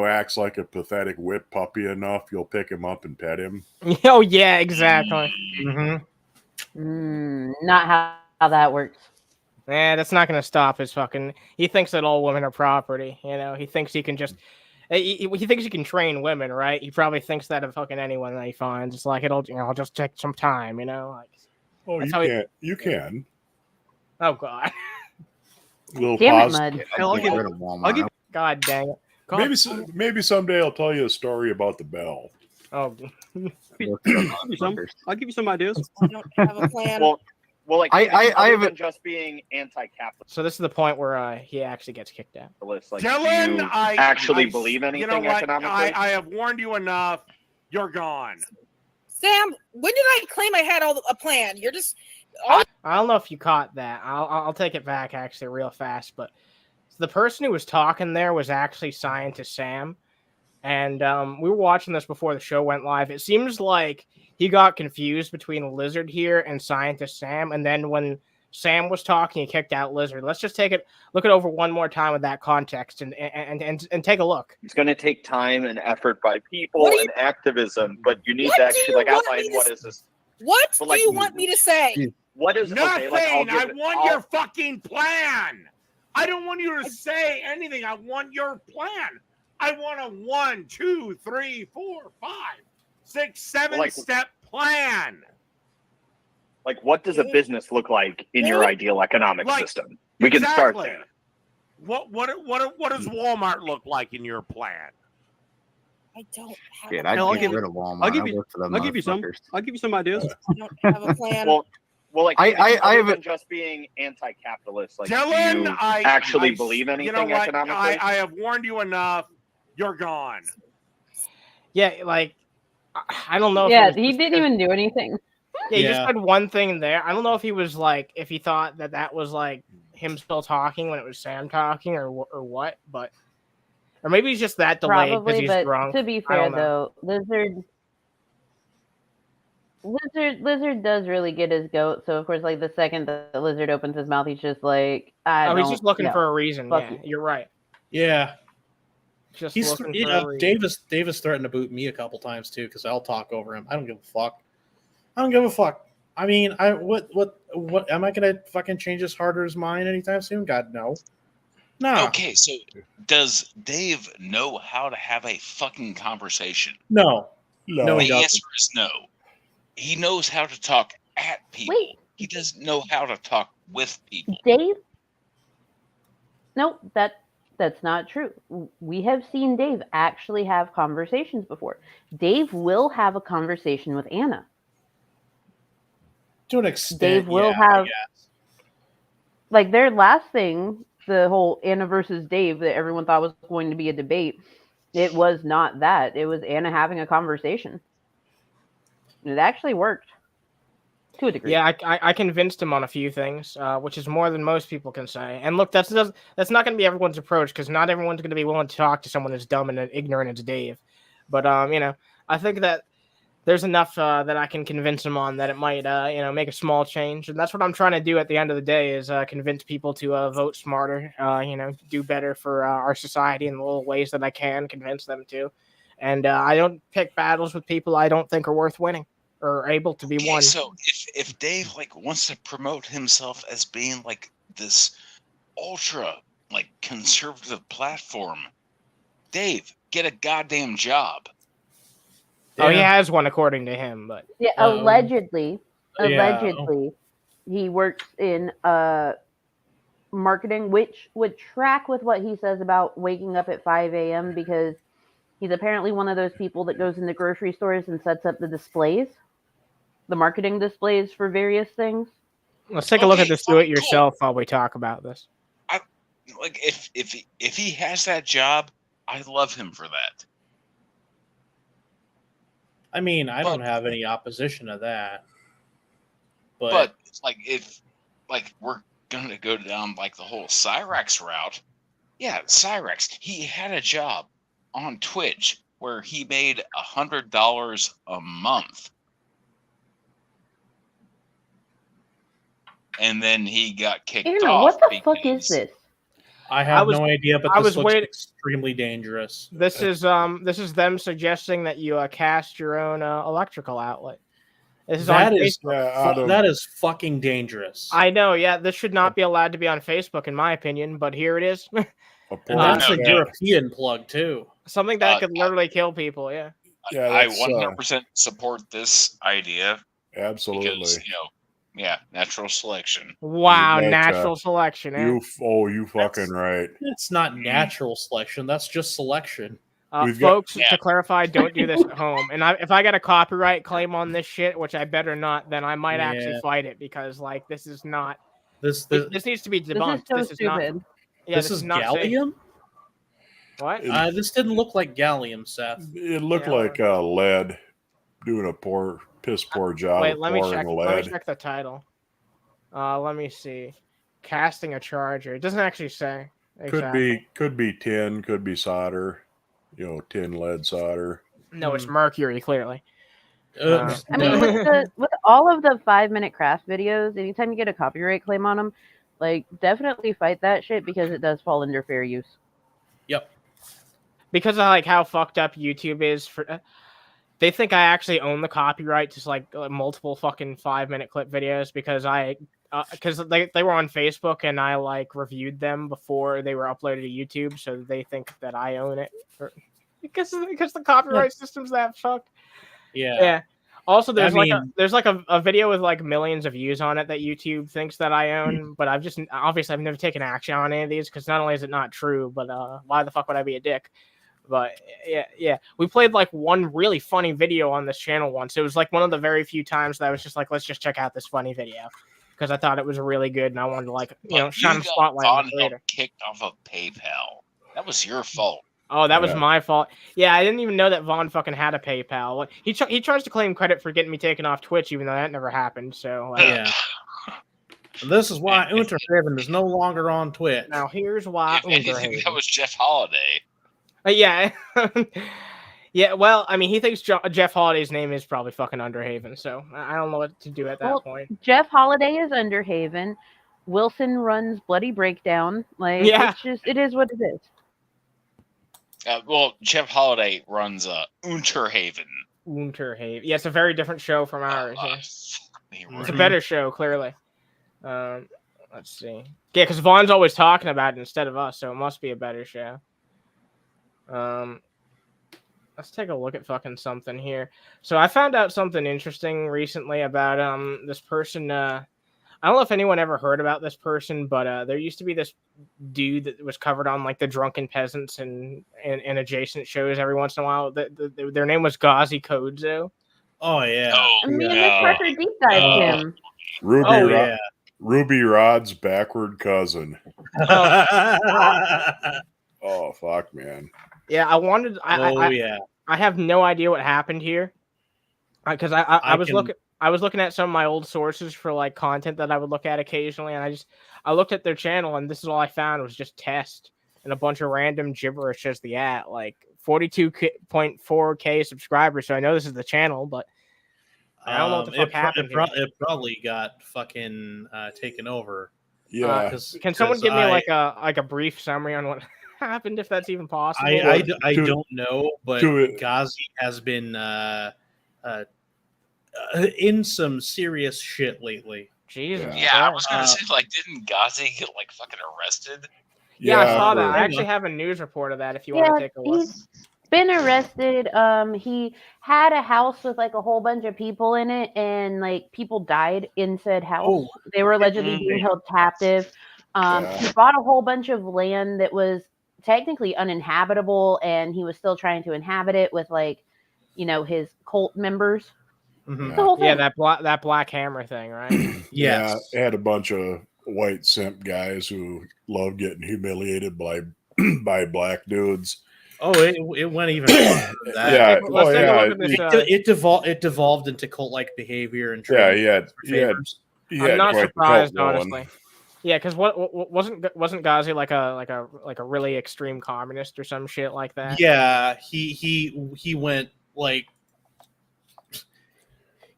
acts like a pathetic whip puppy enough, you'll pick him up and pet him. Oh yeah, exactly. Not how that works. That's not going to stop his fucking... He thinks that all women are property, He thinks he can just... He thinks he can train women, right? He probably thinks that of fucking anyone that he finds. It's like, it'll just take some time, Like, you can. Oh, God. Little Damn pause. it, Mud. God dang it. God. Maybe someday I'll tell you a story about the bell. Oh. I'll give you some ideas. I don't have a plan. Well, like I haven't just being anti-capitalist. So this is the point where he actually gets kicked out. Like, Dylan, do you I actually believe anything you know what? economically? I have warned you enough. You're gone. Sam, when did I claim I had a plan? You're just... I don't know if you caught that. I'll take it back actually real fast, but the person who was talking there was actually Scientist Sam. And we were watching this before the show went live. It seems like he got confused between Lizard here and Scientist Sam. And then when Sam was talking, he kicked out Lizard. Let's just look it over one more time with that context and take a look. It's going to take time and effort by people and activism, but you need to actually outline what is this. What do you want me to say? What is nothing? I want your fucking plan. I don't want you to say anything. I want your plan. I want a 1, 2, 3, 4, 5, 6, 7 step plan. Like, what does a business look like in your ideal economic system? We can start there. What does Walmart look like in your plan? I don't have. Dude, I'll get rid of Walmart. I'll give you some ideas. I don't have a plan. Well, like I haven't just being anti-capitalist. Like, Dylan, do you actually believe anything economically? I have warned you enough. You're gone. Yeah, like I don't know. Yeah, if it was he just didn't because- even do anything. Yeah, he just Yeah. said one thing there. I don't know if he was like, if he thought that was like him still talking when it was Sam talking, or what. But or maybe he's just that delayed because Probably, he's but drunk. to be I fair don't know. though, Lizard does really get his goat. So of course, like the second the Lizard opens his mouth, he's just like, He's just looking no, for a reason. fuck Yeah, you. you're right. Yeah. Just He's looking for a reason. Davis threatened to boot me a couple times too because I'll talk over him. I don't give a fuck. I don't give a fuck. I mean, what am I gonna fucking change his Harder's mind anytime soon? God no. No. Okay, so does Dave know how to have a fucking conversation? No. No, he The doesn't. answer is no. He knows how to talk at people. Wait. He doesn't know how to talk with people. Dave? Nope, that's not true. We have seen Dave actually have conversations before. Dave will have a conversation with Anna. To an extent, Dave will have, like, their last thing, the whole Anna versus Dave that everyone thought was going to be a debate. It was not that. It was Anna having a conversation. It actually worked. To a degree. Yeah, I convinced him on a few things, which is more than most people can say. And look, that's not going to be everyone's approach because not everyone's going to be willing to talk to someone as dumb and ignorant as Dave. But I think that there's enough that I can convince him on that it might make a small change, and that's what I'm trying to do at the end of the day is convince people to vote smarter, do better for our society in the little ways that I can convince them to. And I don't pick battles with people I don't think are worth winning or able to be won. So if Dave wants to promote himself as being like this ultra conservative platform, Dave, get a goddamn job. Oh, he has one according to him, but yeah, allegedly, he works in marketing, which would track with what he says about waking up at 5 a.m. because he's apparently one of those people that goes into grocery stores and sets up the displays, the marketing displays for various things. Let's take a look at this do-it-yourself while we talk about this. If he has that job, I love him for that. I mean, I don't have any opposition to that. But if we're gonna go down the whole Cyrax route, yeah, Cyrax, he had a job on Twitch where he made $100 a month. And then he got kicked off. What the fuck is this? I have no idea, but this looks extremely dangerous. This is them suggesting that you cast your own electrical outlet. This is that on is fucking dangerous. I know, yeah. This should not be allowed to be on Facebook, in my opinion, but here it is. That's a European plug too. Something that could literally kill people. Yeah. I 100% support this idea. Absolutely. Because, natural selection. Wow, natural selection. Eh? You fucking right. It's not natural selection. That's just selection. Folks, to clarify, don't do this at home. And if I get a copyright claim on this shit, which I better not, then I might actually fight it because this is not. This needs to be debunked. This is so not. stupid. Yeah, this is not gallium. Safe. What? This didn't look like gallium, Seth. It looked like lead. Doing a piss poor job. Wait, of let me pouring check. lead. Let me check the title. Let me see. Casting a charger. It doesn't actually say. Exactly. Could be tin. Could be solder. Tin lead solder. No, it's mercury. Clearly. I mean, with all of the 5-minute craft videos, anytime you get a copyright claim on them, definitely fight that shit because it does fall under fair use. Yep. Because of how fucked up YouTube is for. They think I actually own the copyright to multiple fucking 5-minute clip videos because they were on Facebook and I reviewed them before they were uploaded to YouTube, so they think that I own it because the copyright system's that fucked. Yeah. Also, there's a video with millions of views on it that YouTube thinks that I own, but I've never taken action on any of these because not only is it not true, but why the fuck would I be a dick? But yeah, we played one really funny video on this channel once. It was one of the very few times that I was just let's just check out this funny video because I thought it was really good and I wanted to shine a spotlight on it later. Kicked off of PayPal. That was your fault. Oh, that was Yeah. my fault. Yeah, I didn't even know that Vaughn fucking had a PayPal. He tries to claim credit for getting me taken off Twitch, even though that never happened. So Yeah. And this is why Unterhaven is no longer on Twitch. Now here's why If anything, Unterhaven. that was Jeff Holiday. Yeah. Yeah, well, I mean, he thinks Jeff Holiday's name is probably fucking Underhaven, so I don't know what to do at that point. Jeff Holiday is Underhaven. Wilson runs Bloody Breakdown. Like, Yeah. it's just, it is what it is. Well, Jeff Holiday runs Unterhaven. Unterhaven. Yeah, it's a very different show from ours. Yeah. It's a Mhm. better show, clearly. Let's see. Yeah, because Vaughn's always talking about it instead of us, so it must be a better show. Let's take a look at fucking something here. So I found out something interesting recently about this person. I don't know if anyone ever heard about this person, but there used to be this dude that was covered on like the Drunken Peasants and adjacent shows every once in a while. Their name was Gazi Kodzo. Oh yeah. I mean, this Parker deep dived him. Ruby Rod's backward cousin. Oh fuck, man. Yeah, I wanted. yeah. I have no idea what happened here, because I was looking. I was looking at some of my old sources for like content that I would look at occasionally, and I looked at their channel, and this is all I found was just test and a bunch of random gibberish as the like 42.4K subscribers. So I know this is the channel, but I don't know what the fuck happened. It probably got fucking taken over. Yeah. Can someone give me like a brief summary on what happened, if that's even possible? I don't know, but Gazi has been in some serious shit lately. Jesus. Yeah, I was gonna say, like, didn't Gazi get like fucking arrested? Yeah, I saw that. I actually have a news report of that. If you want to take a look. He's been arrested. He had a house with like a whole bunch of people in it, and like people died in said house. They were allegedly being held captive. He bought a whole bunch of land that was technically uninhabitable, and he was still trying to inhabit it with like, his cult members. Mm-hmm. The whole thing. Yeah, that Black Hammer thing, right? Yeah, it had a bunch of white simp guys who love getting humiliated by black dudes. Oh, it went even farther than that. Yeah, it devolved into cult-like behavior and I'm not surprised, honestly. Yeah, because wasn't Gazi like a really extreme communist or some shit like that? Yeah, he went like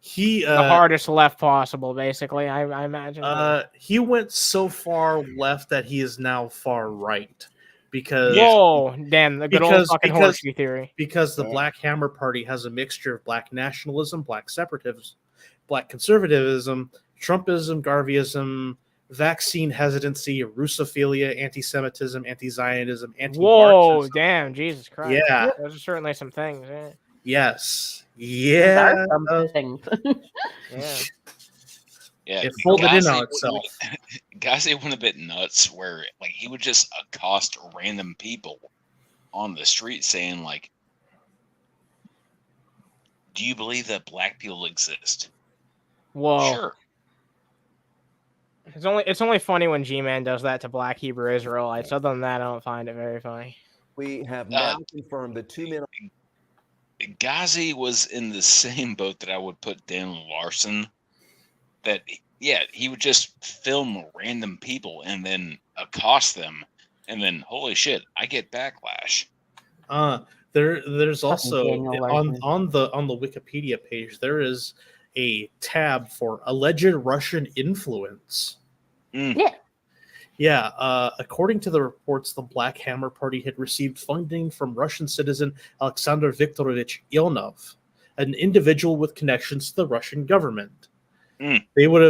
the hardest left possible, basically. I imagine. He went so far left that he is now far right. Because damn, the good old fucking horseshoe theory. Because the Black Hammer Party has a mixture of black nationalism, black separatism, black conservatism, Trumpism, Garveyism, vaccine hesitancy, Russophilia, anti-Semitism, anti-Zionism, anti-Marxism. Whoa, damn, Jesus Christ. Yeah. Those are certainly some things. Yeah. Yes. Yeah. Yeah, it folded in on itself. Gazi went a bit nuts where like he would just accost random people on the street saying like, "Do you believe that black people exist?" Whoa. Sure. It's only funny when G-Man does that to Black Hebrew Israelites. Other than that, I don't find it very funny. We have now confirmed the 2 men. Gazi was in the same boat that I would put Dan Larson. That he would just film random people and then accost them, and then holy shit, I get backlash. There's also on the Wikipedia page there is a tab for alleged Russian influence. Yeah. According to the reports, the Black Hammer Party had received funding from Russian citizen Alexander Viktorovich Ilnov, an individual with connections to the Russian government. They would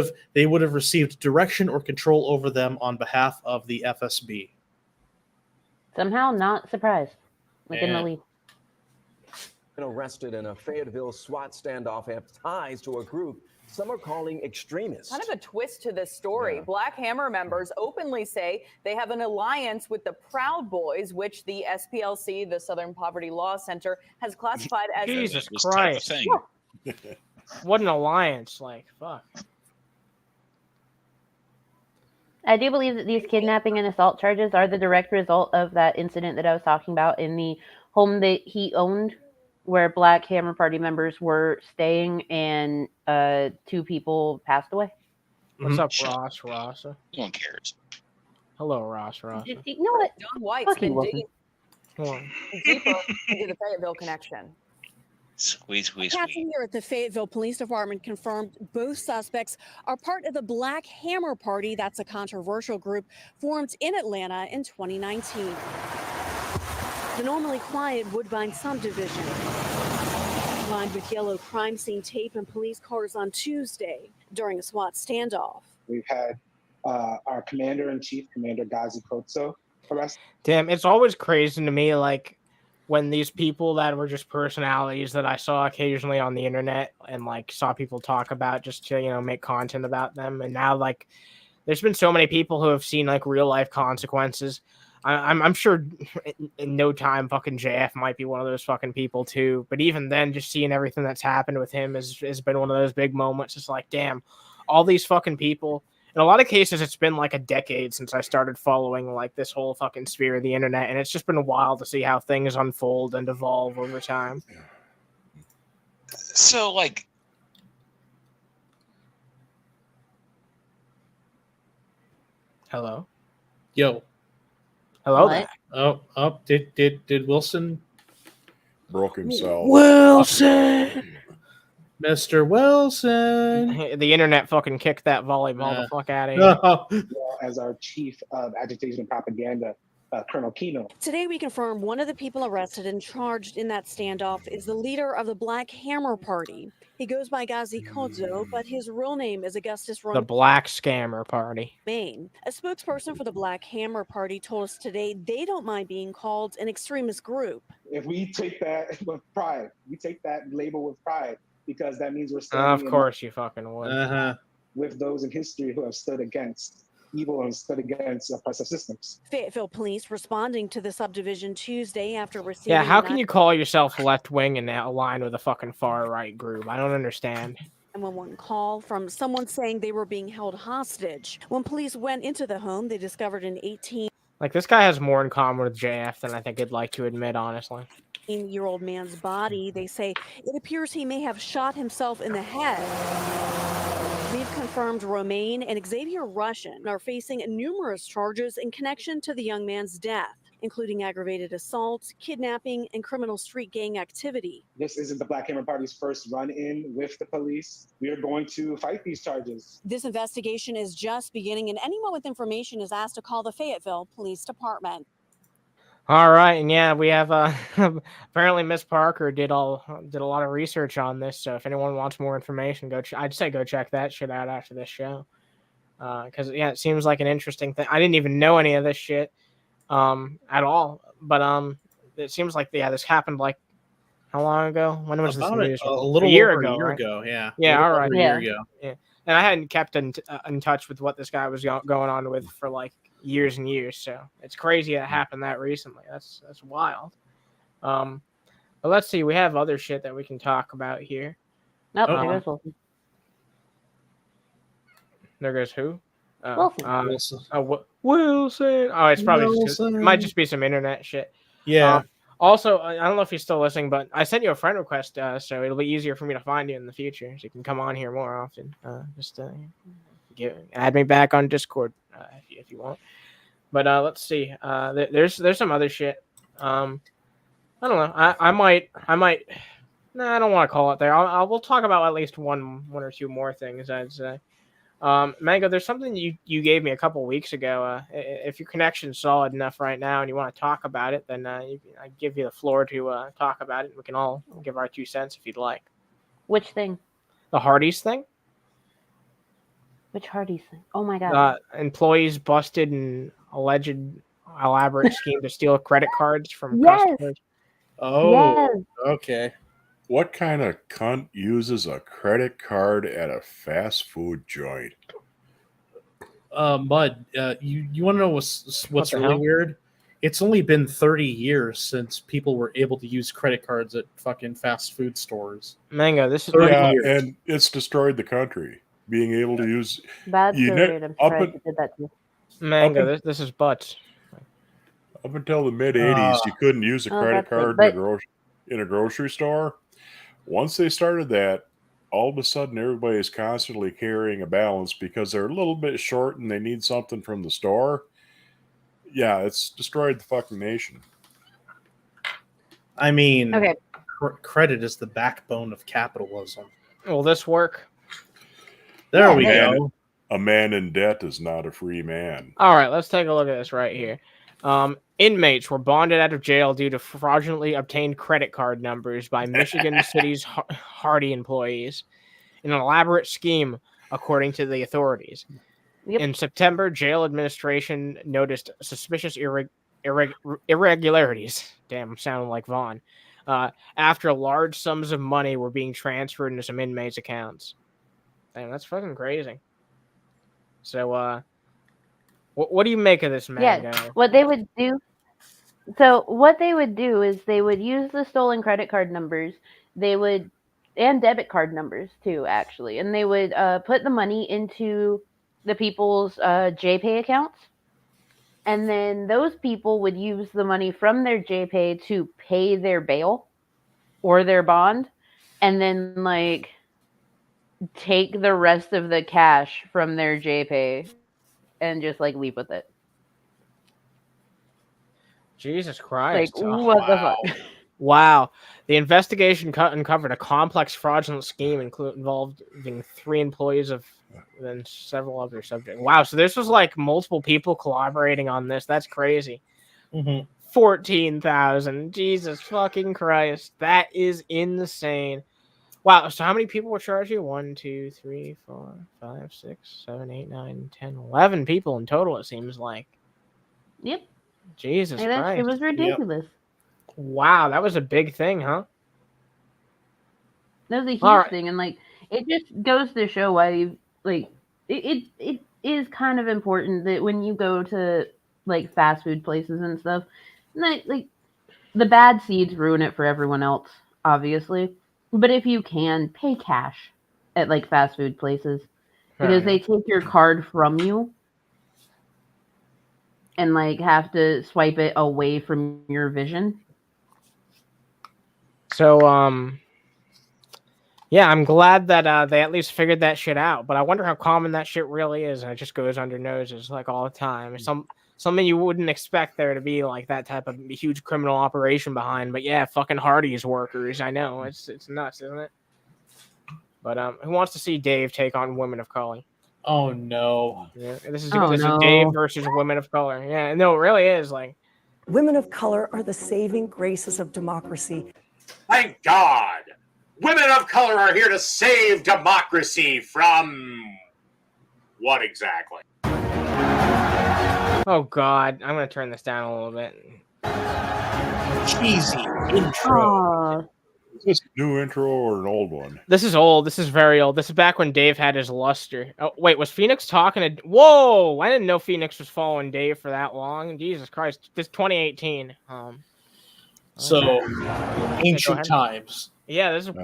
have received direction or control over them on behalf of the FSB. Somehow not surprised. Like in the lead. Arrested in a Fayetteville SWAT standoff have ties to a group some are calling extremists. Kind of a twist to this story. Black Hammer members openly say they have an alliance with the Proud Boys, which the SPLC, the Southern Poverty Law Center, has classified as Jesus Christ. What an alliance, like, fuck. I do believe that these kidnapping and assault charges are the direct result of that incident that I was talking about in the home that he owned, where Black Hammer Party members were staying and 2 people passed away. What's up, Ross? No one cares. Hello, Ross. You know what? Don White's Fuck you, been Wilson. digging Hold on. deeper into the Fayetteville connection. Squeeze. Captain here at the Fayetteville Police Department confirmed both suspects are part of the Black Hammer Party. That's a controversial group formed in Atlanta in 2019. The normally quiet Woodbine subdivision, lined with yellow crime scene tape and police cars on Tuesday during a SWAT standoff. We've had our commander-in-chief, Commander Gazi Kodzo, arrested. Damn, it's always crazy to me, like, when these people that were just personalities that I saw occasionally on the internet and, like, saw people talk about just to, you know, make content about them. And now, like, there's been so many people who have seen, like, real-life consequences. I'm sure in no time fucking JF might be one of those fucking people, too. But even then, just seeing everything that's happened with him has been one of those big moments. It's like, damn, all these fucking people. In a lot of cases, it's been like a decade since I started following like this whole fucking sphere of the internet, and it's just been wild to see how things unfold and evolve over time. So, like, hello, yo, hello there. Oh, did Wilson broke himself? Wilson. Mr. Wilson. The internet fucking kicked that volleyball the fuck out of here. Well, as our chief of agitation and propaganda, Colonel Kino. Today, we confirm one of the people arrested and charged in that standoff is the leader of the Black Hammer Party. He goes by Gazi Kodzo, but his real name is Augustus The Black Scammer Party. Maine. A spokesperson for the Black Hammer Party told us today they don't mind being called an extremist group. If we take that with pride, we take that label with pride, because that means we're Of course you fucking would. with those in history who have stood against evil and stood against oppressive systems. Fayetteville police responding to the subdivision Tuesday after receiving. Yeah, how can you call yourself left wing and now align with a fucking far right group? I don't understand. 911 call from someone saying they were being held hostage. When police went into the home, they discovered an 18. Like, this guy has more in common with JF than I think he'd like to admit, honestly. 18-year-old man's body. They say it appears he may have shot himself in the head. We've confirmed Romaine and Xavier Russian are facing numerous charges in connection to the young man's death, including aggravated assault, kidnapping, and criminal street gang activity. This isn't the Black Hammer Party's first run-in with the police. We are going to fight these charges. This investigation is just beginning, and anyone with information is asked to call the Fayetteville Police Department. All right, and yeah, we have apparently Miss Parker did a lot of research on this. So if anyone wants more information, I'd say go check that shit out after this show, because yeah, it seems like an interesting thing. I didn't even know any of this shit at all, but it seems like this happened like how long ago? When was this news? A year ago, yeah. Yeah, all right. A year ago. Yeah, and I hadn't kept in touch with what this guy was going on with for like years and years, so it's crazy it happened that recently. That's wild. But let's see, we have other shit that we can talk about here. Nope, there goes Wilson. There goes who? Wilson. Wilson. Oh, it's probably it might just be some internet shit. Yeah. Also, I don't know if you're still listening, but I sent you a friend request, so it'll be easier for me to find you in the future, so you can come on here more often. Just add me back on Discord if you want. But let's see. There's some other shit. I don't know. I might. No, I don't want to call it there. We'll talk about at least one or two more things, I'd say. Mango, there's something you gave me a couple weeks ago. If your connection's solid enough right now and you want to talk about it, then I give you the floor to talk about it. We can all give our 2 cents if you'd like. Which thing? The Hardee's thing? Which Hardee's thing? Oh my god. Employees busted in alleged elaborate scheme to steal credit cards from Yes. customers. Oh, Yes. okay. What kind of cunt uses a credit card at a fast food joint? Mud, you want to know what's the really hell? weird? It's only been 30 years since people were able to use credit cards at fucking fast food stores. Mango, this is and it's destroyed the country. Being able to use That's you so ne- weird. I'm up sure I and- did that too. Mango, this is butts. Up until the mid '80s, you couldn't use a credit card in a grocery store. Once they started that, all of a sudden everybody is constantly carrying a balance because they're a little bit short and they need something from the store. Yeah, it's destroyed the fucking nation. I mean, Okay. Credit is the backbone of capitalism. Will this work? There we go. A man in debt is not a free man. All right, let's take a look at this right here. Inmates were bonded out of jail due to fraudulently obtained credit card numbers by Michigan City's Hardee employees in an elaborate scheme, according to the authorities. Yep. In September, jail administration noticed suspicious irregularities. Damn, I'm sounding like Vaughn. After large sums of money were being transferred into some inmates' accounts. Damn, that's fucking crazy. So, what do you make of this, Mango? Yeah, what they would do. So what they would do is they would use the stolen credit card numbers. And debit card numbers too, actually, and they would put the money into the people's JPay accounts, and then those people would use the money from their JPay to pay their bail or their bond, and then like take the rest of the cash from their JPay and just like leave with it. Jesus Christ. Like, what the fuck? Wow. The investigation uncovered a complex fraudulent scheme involving 3 employees of then several other subjects. Wow. So this was like multiple people collaborating on this. That's crazy. 14,000. Jesus fucking Christ. That is insane. Wow. So how many people were charged here? 1, 2, 3, 4, 5, 6, 7, 8, 9, 10, 11 people in total, it seems like. Yep. Jesus Christ. It was ridiculous. Yep. Wow, that was a big thing, huh? That was a huge thing, and like it just goes to show why it is kind of important that when you go to like fast food places and stuff, like the bad seeds ruin it for everyone else, obviously. But if you can pay cash at like fast food places, because they take your card from you and like have to swipe it away from your vision. So, yeah, I'm glad that they at least figured that shit out. But I wonder how common that shit really is, and it just goes under noses like all the time. It's something you wouldn't expect there to be like that type of huge criminal operation behind. But yeah, fucking Hardee's workers. I know it's nuts, isn't it? But who wants to see Dave take on women of color? Oh no! Yeah, this is Dave versus women of color. Yeah, no, it really is like. Women of color are the saving graces of democracy. Thank God. Women of color are here to save democracy from what exactly? Oh God, I'm gonna turn this down a little bit. Cheesy intro. Is this a new intro or an old one? This is old. This is very old. This is back when Dave had his luster. Oh, wait, was Phoenix talking to... Whoa! I didn't know Phoenix was following Dave for that long. Jesus Christ. This 2018. So, ancient times. Yeah, this is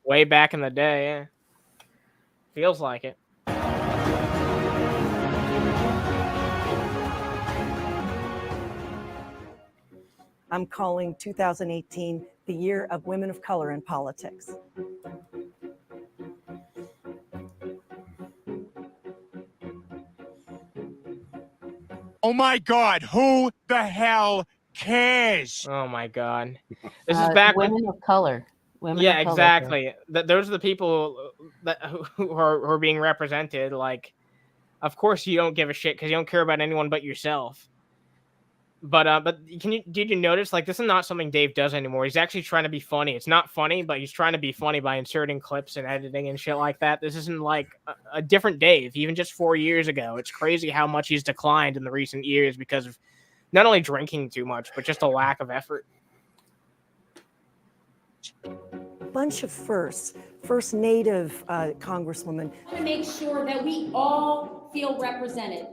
way back in the day, yeah. Feels like it. I'm calling 2018 the year of women of color in politics. Oh my God, who the hell cares? Oh my God. This is back women of color. Women yeah, of color, exactly. Those are the people who are being represented. Like, of course you don't give a shit because you don't care about anyone but yourself. But did you notice, like, this is not something Dave does anymore. He's actually trying to be funny. It's not funny, but he's trying to be funny by inserting clips and editing and shit like that. This isn't like a different Dave, even just 4 years ago. It's crazy how much he's declined in the recent years because of not only drinking too much, but just a lack of effort. Bunch of first Native congresswomen. To make sure that we all feel represented.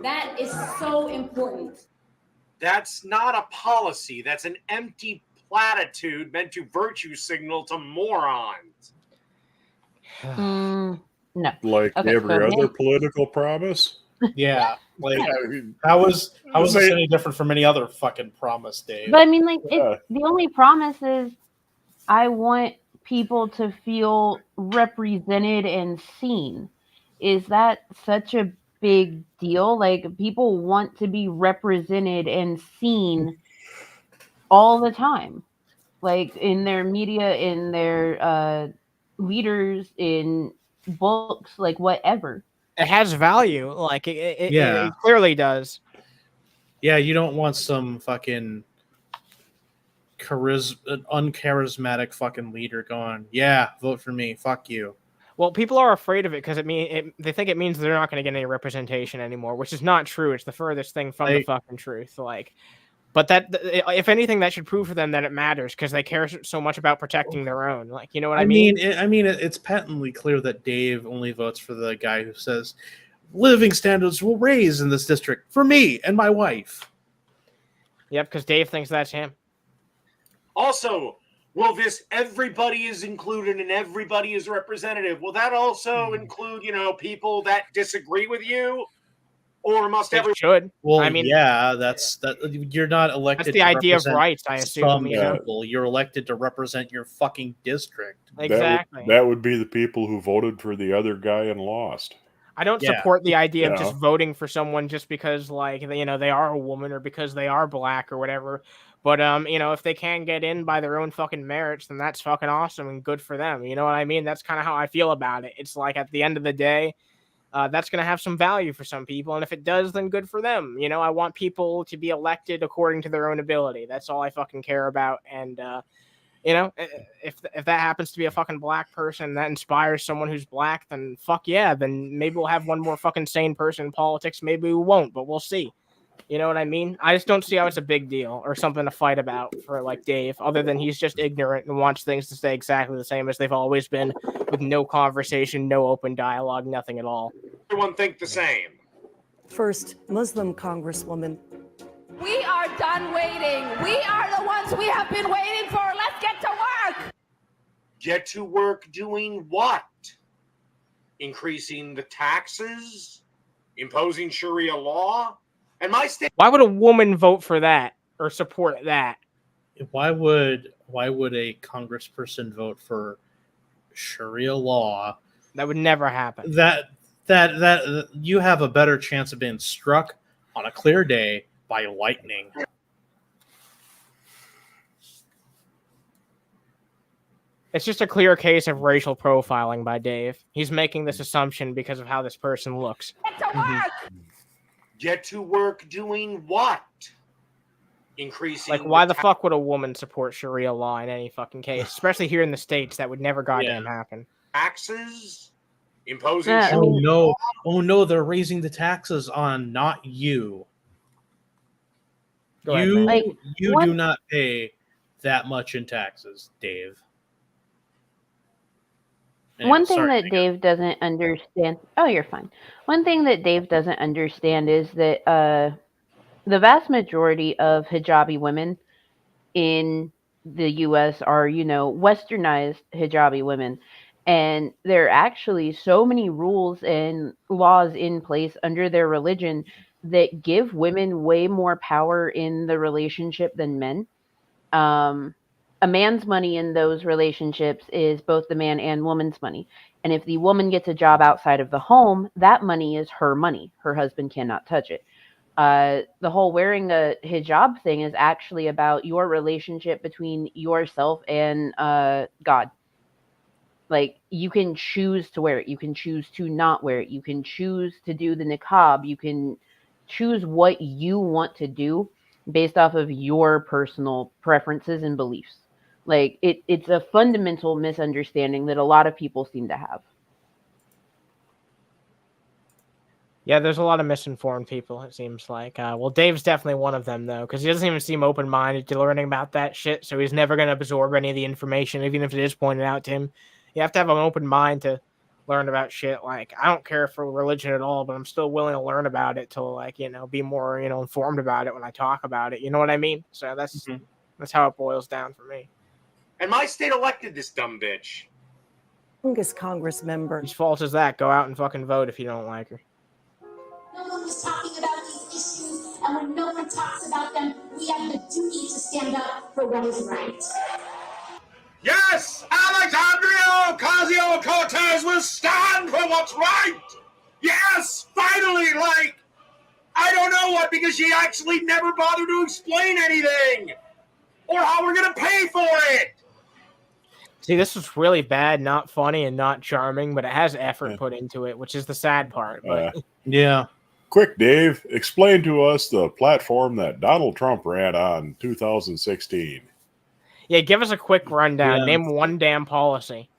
That is so important. That's not a policy. That's an empty platitude meant to virtue signal to morons. No. Like every other political promise? Yeah, like I mean, how was this they- any different from any other fucking promise, Dave? But I mean, like, the only promise is I want people to feel represented and seen. Is that such a big deal? Like, people want to be represented and seen all the time, like in their media, in their leaders, in books, like whatever. It has value. Like Yeah. it clearly does. Yeah, you don't want some fucking uncharismatic fucking leader going, yeah, vote for me, fuck you. Well, people are afraid of it because they think it means they're not going to get any representation anymore, which is not true. It's the furthest thing from the fucking truth. Like, but if anything, that should prove for them that it matters because they care so much about protecting their own. Like, you know what I mean? It's patently clear that Dave only votes for the guy who says living standards will raise in this district for me and my wife. Yep, because Dave thinks that's him. Also, will this everybody is included and everybody is representative? Will that also include, people that disagree with you? Or must It everyone should. Well, I mean, yeah, that's you're not elected. That's the to idea of represent rights, I assume. Some You know? people. You're elected to represent your fucking district. Exactly. That would be the people who voted for the other guy and lost. I don't Yeah. support the idea of Yeah. just voting for someone just because, like, they are a woman or because they are black or whatever. But if they can get in by their own fucking merits, then that's fucking awesome and good for them. You know what I mean? That's kind of how I feel about it. It's like at the end of the day, that's going to have some value for some people, and if it does, then good for them. I want people to be elected according to their own ability. That's all I fucking care about. And if that happens to be a fucking black person that inspires someone who's black, then fuck yeah. Then maybe we'll have one more fucking sane person in politics. Maybe we won't, but we'll see. You know what I mean? I just don't see how it's a big deal or something to fight about for like Dave, other than he's just ignorant and wants things to stay exactly the same as they've always been, with no conversation, no open dialogue, nothing at all. everyone think the same? First, Muslim Congresswoman. We are done waiting. We are the ones we have been waiting for. Let's get to work. Get to work doing what? Increasing the taxes? Imposing Sharia law? And my state. Why would a woman vote for that or support that? Why would a congressperson vote for Sharia law? That would never happen. That you have a better chance of being struck on a clear day by lightning. It's just a clear case of racial profiling by Dave. He's making this assumption because of how this person looks. Get to work. Get to work doing what? Increasing. Like, why the fuck would a woman support Sharia law in any fucking case? Especially here in the States, that would never goddamn happen. Taxes? Imposing. Yeah, I mean- Oh no, they're raising the taxes on not you. Go ahead, man. You do not pay that much in taxes, Dave. One thing that Dave doesn't understand. Oh, you're fine. One thing that Dave doesn't understand is that the vast majority of hijabi women in the U.S. are, westernized hijabi women. And there are actually so many rules and laws in place under their religion that give women way more power in the relationship than men. A man's money in those relationships is both the man and woman's money. And if the woman gets a job outside of the home, that money is her money. Her husband cannot touch it. The whole wearing a hijab thing is actually about your relationship between yourself and God. Like, you can choose to wear it. You can choose to not wear it. You can choose to do the niqab. You can choose what you want to do based off of your personal preferences and beliefs. Like, it's a fundamental misunderstanding that a lot of people seem to have. Yeah, there's a lot of misinformed people, it seems like. Well, Dave's definitely one of them, though, because he doesn't even seem open-minded to learning about that shit, so he's never going to absorb any of the information, even if it is pointed out to him. You have to have an open mind to learn about shit. Like, I don't care for religion at all, but I'm still willing to learn about it to, like, be more, informed about it when I talk about it. You know what I mean? So that's how it boils down for me. And my state elected this dumb bitch. Youngest Congress member. Whose fault is that? Go out and fucking vote if you don't like her. And when no one talks about them, we have the duty to stand up for what is right. Yes, Alexandria Ocasio-Cortez will stand for what's right. Yes, finally, like, I don't know what, because she actually never bothered to explain anything or how we're going to pay for it. See, this is really bad, not funny, and not charming, but it has effort put into it, which is the sad part. But yeah. Quick, Dave, explain to us the platform that Donald Trump ran on 2016. yeah, give us a quick rundown. Yeah. Name one damn policy.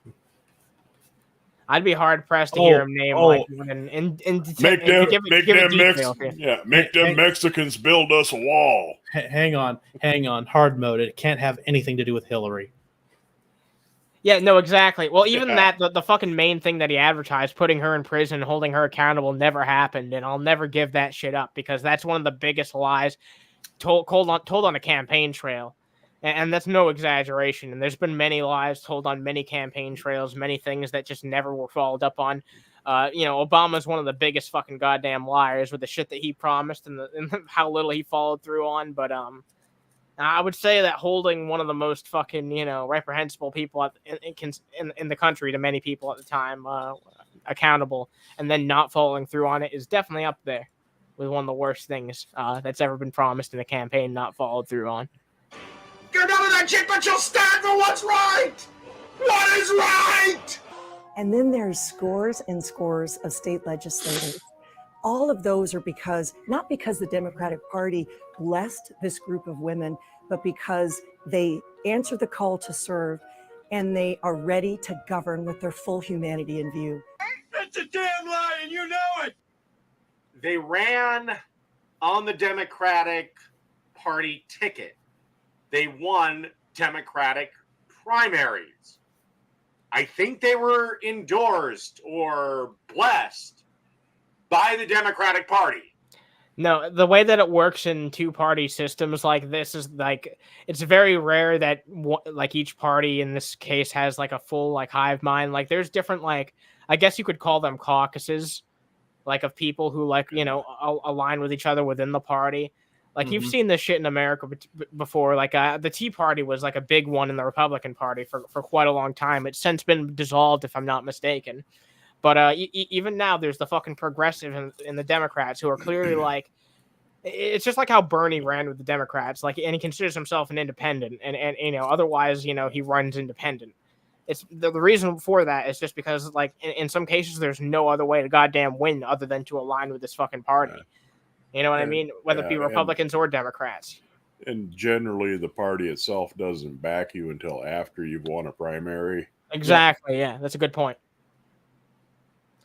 I'd be hard pressed to hear him name like even Make them Mexicans build us a wall. Hang on. Hard mode. It can't have anything to do with Hillary. Yeah, no, exactly. Well, even that, the fucking main thing that he advertised, putting her in prison, holding her accountable, never happened, and I'll never give that shit up because that's one of the biggest lies told on a campaign trail, and that's no exaggeration. And there's been many lies told on many campaign trails, many things that just never were followed up on. Obama's one of the biggest fucking goddamn liars with the shit that he promised and how little he followed through on, but I would say that holding one of the most fucking, reprehensible people in the country to many people at the time accountable and then not following through on it is definitely up there with one of the worst things that's ever been promised in a campaign not followed through on. You're none of that shit, but you'll stand for what's right. What is right? And then there's scores and scores of state legislators. All of those are not because the Democratic Party blessed this group of women, but because they answer the call to serve and they are ready to govern with their full humanity in view. That's a damn lie, and you know it. They ran on the Democratic Party ticket. They won Democratic primaries. I think they were endorsed or blessed by the Democratic Party. No, the way that it works in two-party systems like this is like it's very rare that like each party in this case has like a full like hive mind. Like there's different like I guess you could call them caucuses, like of people who like align with each other within the party. Like you've seen this shit in America before. Like the Tea Party was like a big one in the Republican Party for quite a long time. It's since been dissolved, if I'm not mistaken. But even now, there's the fucking progressive in the Democrats who are clearly like, it's just like how Bernie ran with the Democrats, like, and he considers himself an independent, and otherwise, he runs independent. It's the reason for that is just because, like, in some cases, there's no other way to goddamn win other than to align with this fucking party. You know what I mean? Whether it be Republicans or Democrats. And generally, the party itself doesn't back you until after you've won a primary. Exactly. Yeah, that's a good point.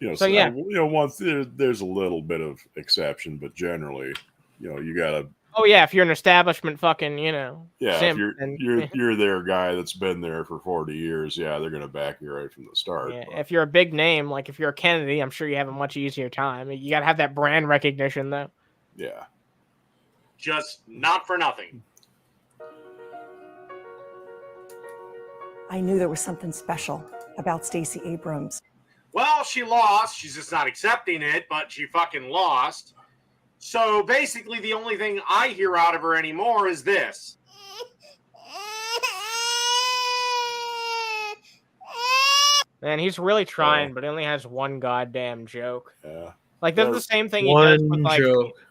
Once there's a little bit of exception, but generally, you gotta. Oh yeah, if you're an establishment fucking, Yeah, simp, if you're their guy that's been there for 40 years, yeah, they're gonna back you right from the start. Yeah, if you're a big name, like if you're a Kennedy, I'm sure you have a much easier time. You gotta have that brand recognition, though. Yeah. Just not for nothing. I knew there was something special about Stacey Abrams. Well, she lost. She's just not accepting it, but she fucking lost. So basically, the only thing I hear out of her anymore is this. Man, he's really trying, but he only has one goddamn joke. Yeah. Like, that's the same thing he does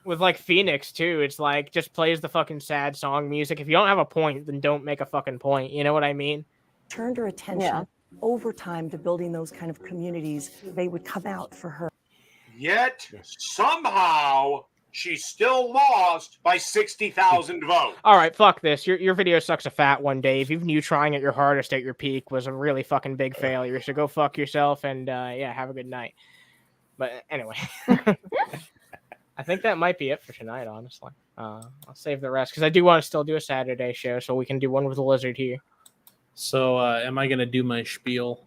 with like Phoenix, too. It's like, just plays the fucking sad song music. If you don't have a point, then don't make a fucking point. You know what I mean? Turned her attention over time to building those kind of communities. They would come out for her. Yet, somehow, she still lost by 60,000 votes. All right, fuck this. Your video sucks a fat one, Dave. Even you trying at your hardest at your peak was a really fucking big failure. So go fuck yourself and, have a good night. But anyway, I think that might be it for tonight, honestly. I'll save the rest because I do want to still do a Saturday show so we can do one with the Lizard here. So am I going to do my spiel?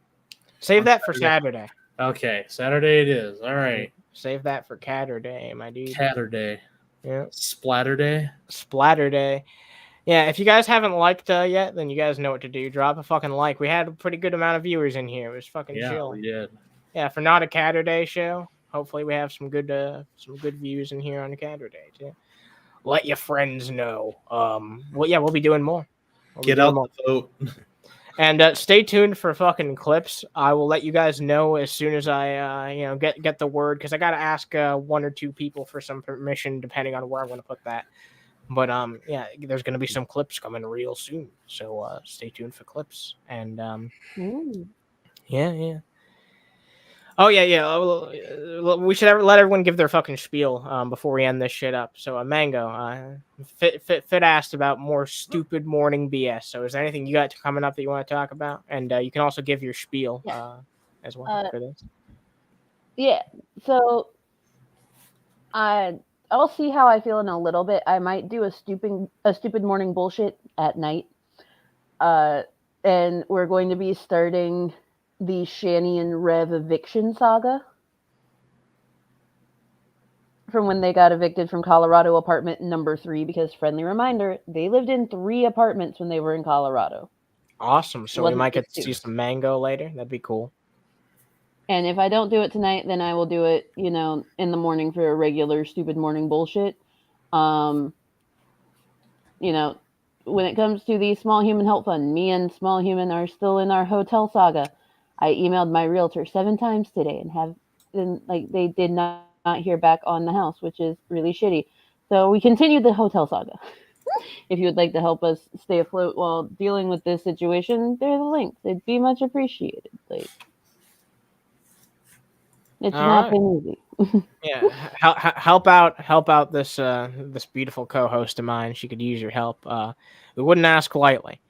Save that for Saturday. Okay, Saturday it is. All right. Save that for Catterday, my dude. Catterday. Yeah. Splatterday. Splatterday. Yeah, if you guys haven't liked yet, then you guys know what to do. Drop a fucking like. We had a pretty good amount of viewers in here. It was fucking chill. We did. Yeah, for not a Catterday show, hopefully we have some good views in here on the Catterday too. let your friends know. Well, yeah, we'll be doing more. Get out the vote. And stay tuned for fucking clips. I will let you guys know as soon as I, get the word, because I got to ask one or two people for some permission, depending on where I'm going to put that. But yeah, there's going to be some clips coming real soon, so stay tuned for clips. And yeah. Oh yeah. We should let everyone give their fucking spiel before we end this shit up. So, Mango, Fit asked about more stupid morning BS. So, is there anything you got coming up that you want to talk about? And you can also give your spiel as well for this. Yeah. So, I'll see how I feel in a little bit. I might do a stupid morning bullshit at night. And we're going to be starting the Shani and Rev eviction saga from when they got evicted from Colorado apartment number 3, because friendly reminder, they lived in 3 apartments when they were in Colorado. Awesome. So we might get to see some Mango later. That'd be cool. And if I don't do it tonight, then I will do it, in the morning for a regular stupid morning bullshit. When it comes to the Small Human Help Fund, me and Small Human are still in our hotel saga. I emailed my realtor 7 times today and they did not hear back on the house, which is really shitty. So we continued the hotel saga. If you would like to help us stay afloat while dealing with this situation, there are the links. It'd be much appreciated. It's not been easy. Yeah, help out this this beautiful co-host of mine. She could use your help. We wouldn't ask lightly.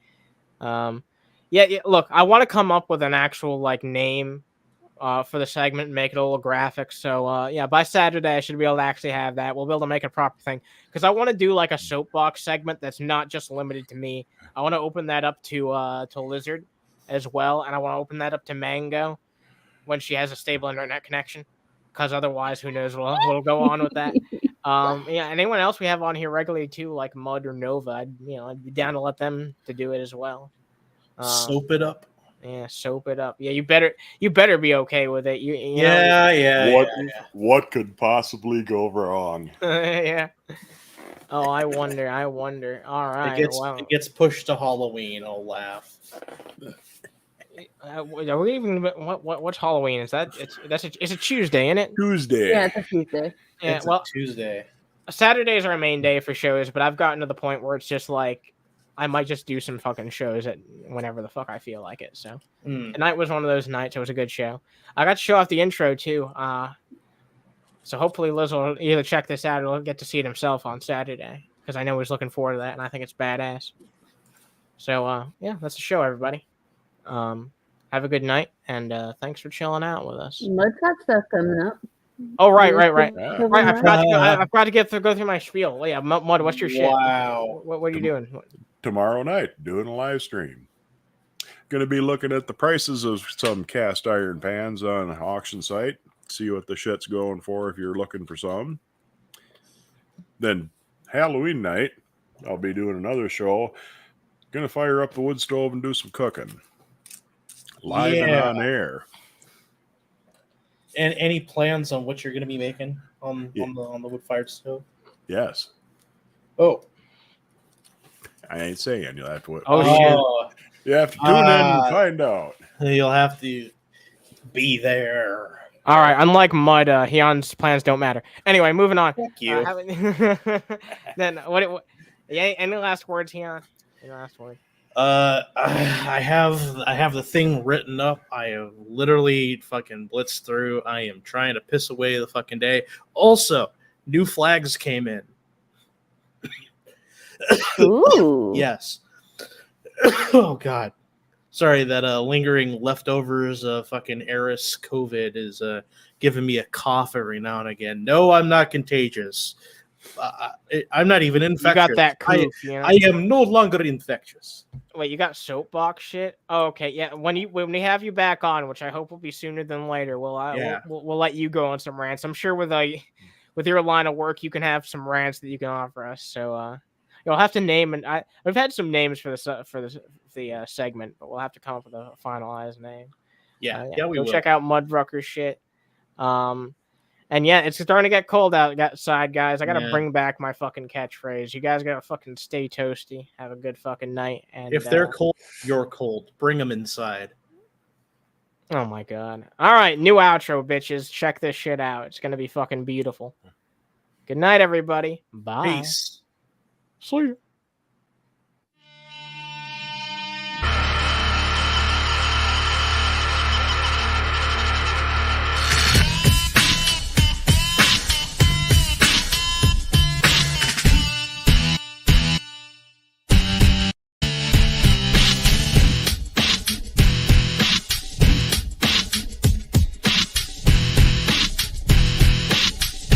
Yeah. Look, I want to come up with an actual name for the segment and make it a little graphic. So yeah, by Saturday I should be able to actually have that. We'll be able to make a proper thing, because I want to do a soapbox segment that's not just limited to me. I want to open that up to Lizard as well, and I want to open that up to Mango when she has a stable internet connection, because otherwise, who knows what'll go on with that. Yeah, anyone else we have on here regularly too, like Mud or Nova, I'd be down to let them to do it as well. Soap it up. Yeah, soap it up. Yeah, you better be okay with it. What could possibly go wrong? Yeah. Oh, I wonder. All right. It gets pushed to Halloween. I'll laugh. Are we even? What's Halloween? Is that? It's a Tuesday, isn't it? Tuesday. Yeah, it's a Tuesday. Yeah, It's a Tuesday. Saturdays are our main day for shows, but I've gotten to the point where it's just I might just do some fucking shows at whenever the fuck I feel like it. So tonight was one of those nights. It was a good show. I got to show off the intro too. So hopefully Liz will either check this out or get to see it himself on Saturday, because I know he's looking forward to that, and I think it's badass. So yeah, that's the show, everybody. Have a good night, and thanks for chilling out with us. Mud's got stuff coming up. Oh, right. I forgot to go through my spiel. Yeah, Mud, what's your shit? Wow. What are you doing? Tomorrow night, doing a live stream. Going to be looking at the prices of some cast iron pans on an auction site. See what the shit's going for if you're looking for some. Then Halloween night, I'll be doing another show. Going to fire up the wood stove and do some cooking. Live and on air. And any plans on what you're going to be making on the wood-fired stove? Yes. Oh. I ain't saying. You'll have to. You have to tune in and find out. You'll have to be there. All right. Unlike Mud, Hyun's plans don't matter. Anyway, moving on. Thank you. Then what? Any last words, Hyun? Any last words? I have the thing written up. I have literally fucking blitzed through. I am trying to piss away the fucking day. Also, new flags came in. Ooh. Yes. Oh God. Sorry, that lingering leftovers fucking Eris COVID is giving me a cough every now and again. No, I'm not contagious. I'm not even infectious. You got that coof, I am no longer infectious. Wait, you got soapbox shit? Oh, okay, yeah. When we have you back on, which I hope will be sooner than later, we'll let you go on some rants. I'm sure with your line of work, you can have some rants that you can offer us. So you'll have to name, and we've had some names for the segment, but we'll have to come up with a finalized name. Yeah, we will check out Mudrucker's shit. And yeah, it's starting to get cold outside, guys. I gotta Yeah. bring back my fucking catchphrase. You guys gotta fucking stay toasty. Have a good fucking night. And If they're cold, you're cold. Bring them inside. oh my god. All right, new outro, bitches. Check this shit out. It's gonna be fucking beautiful. Good night, everybody. Bye. Peace. See you.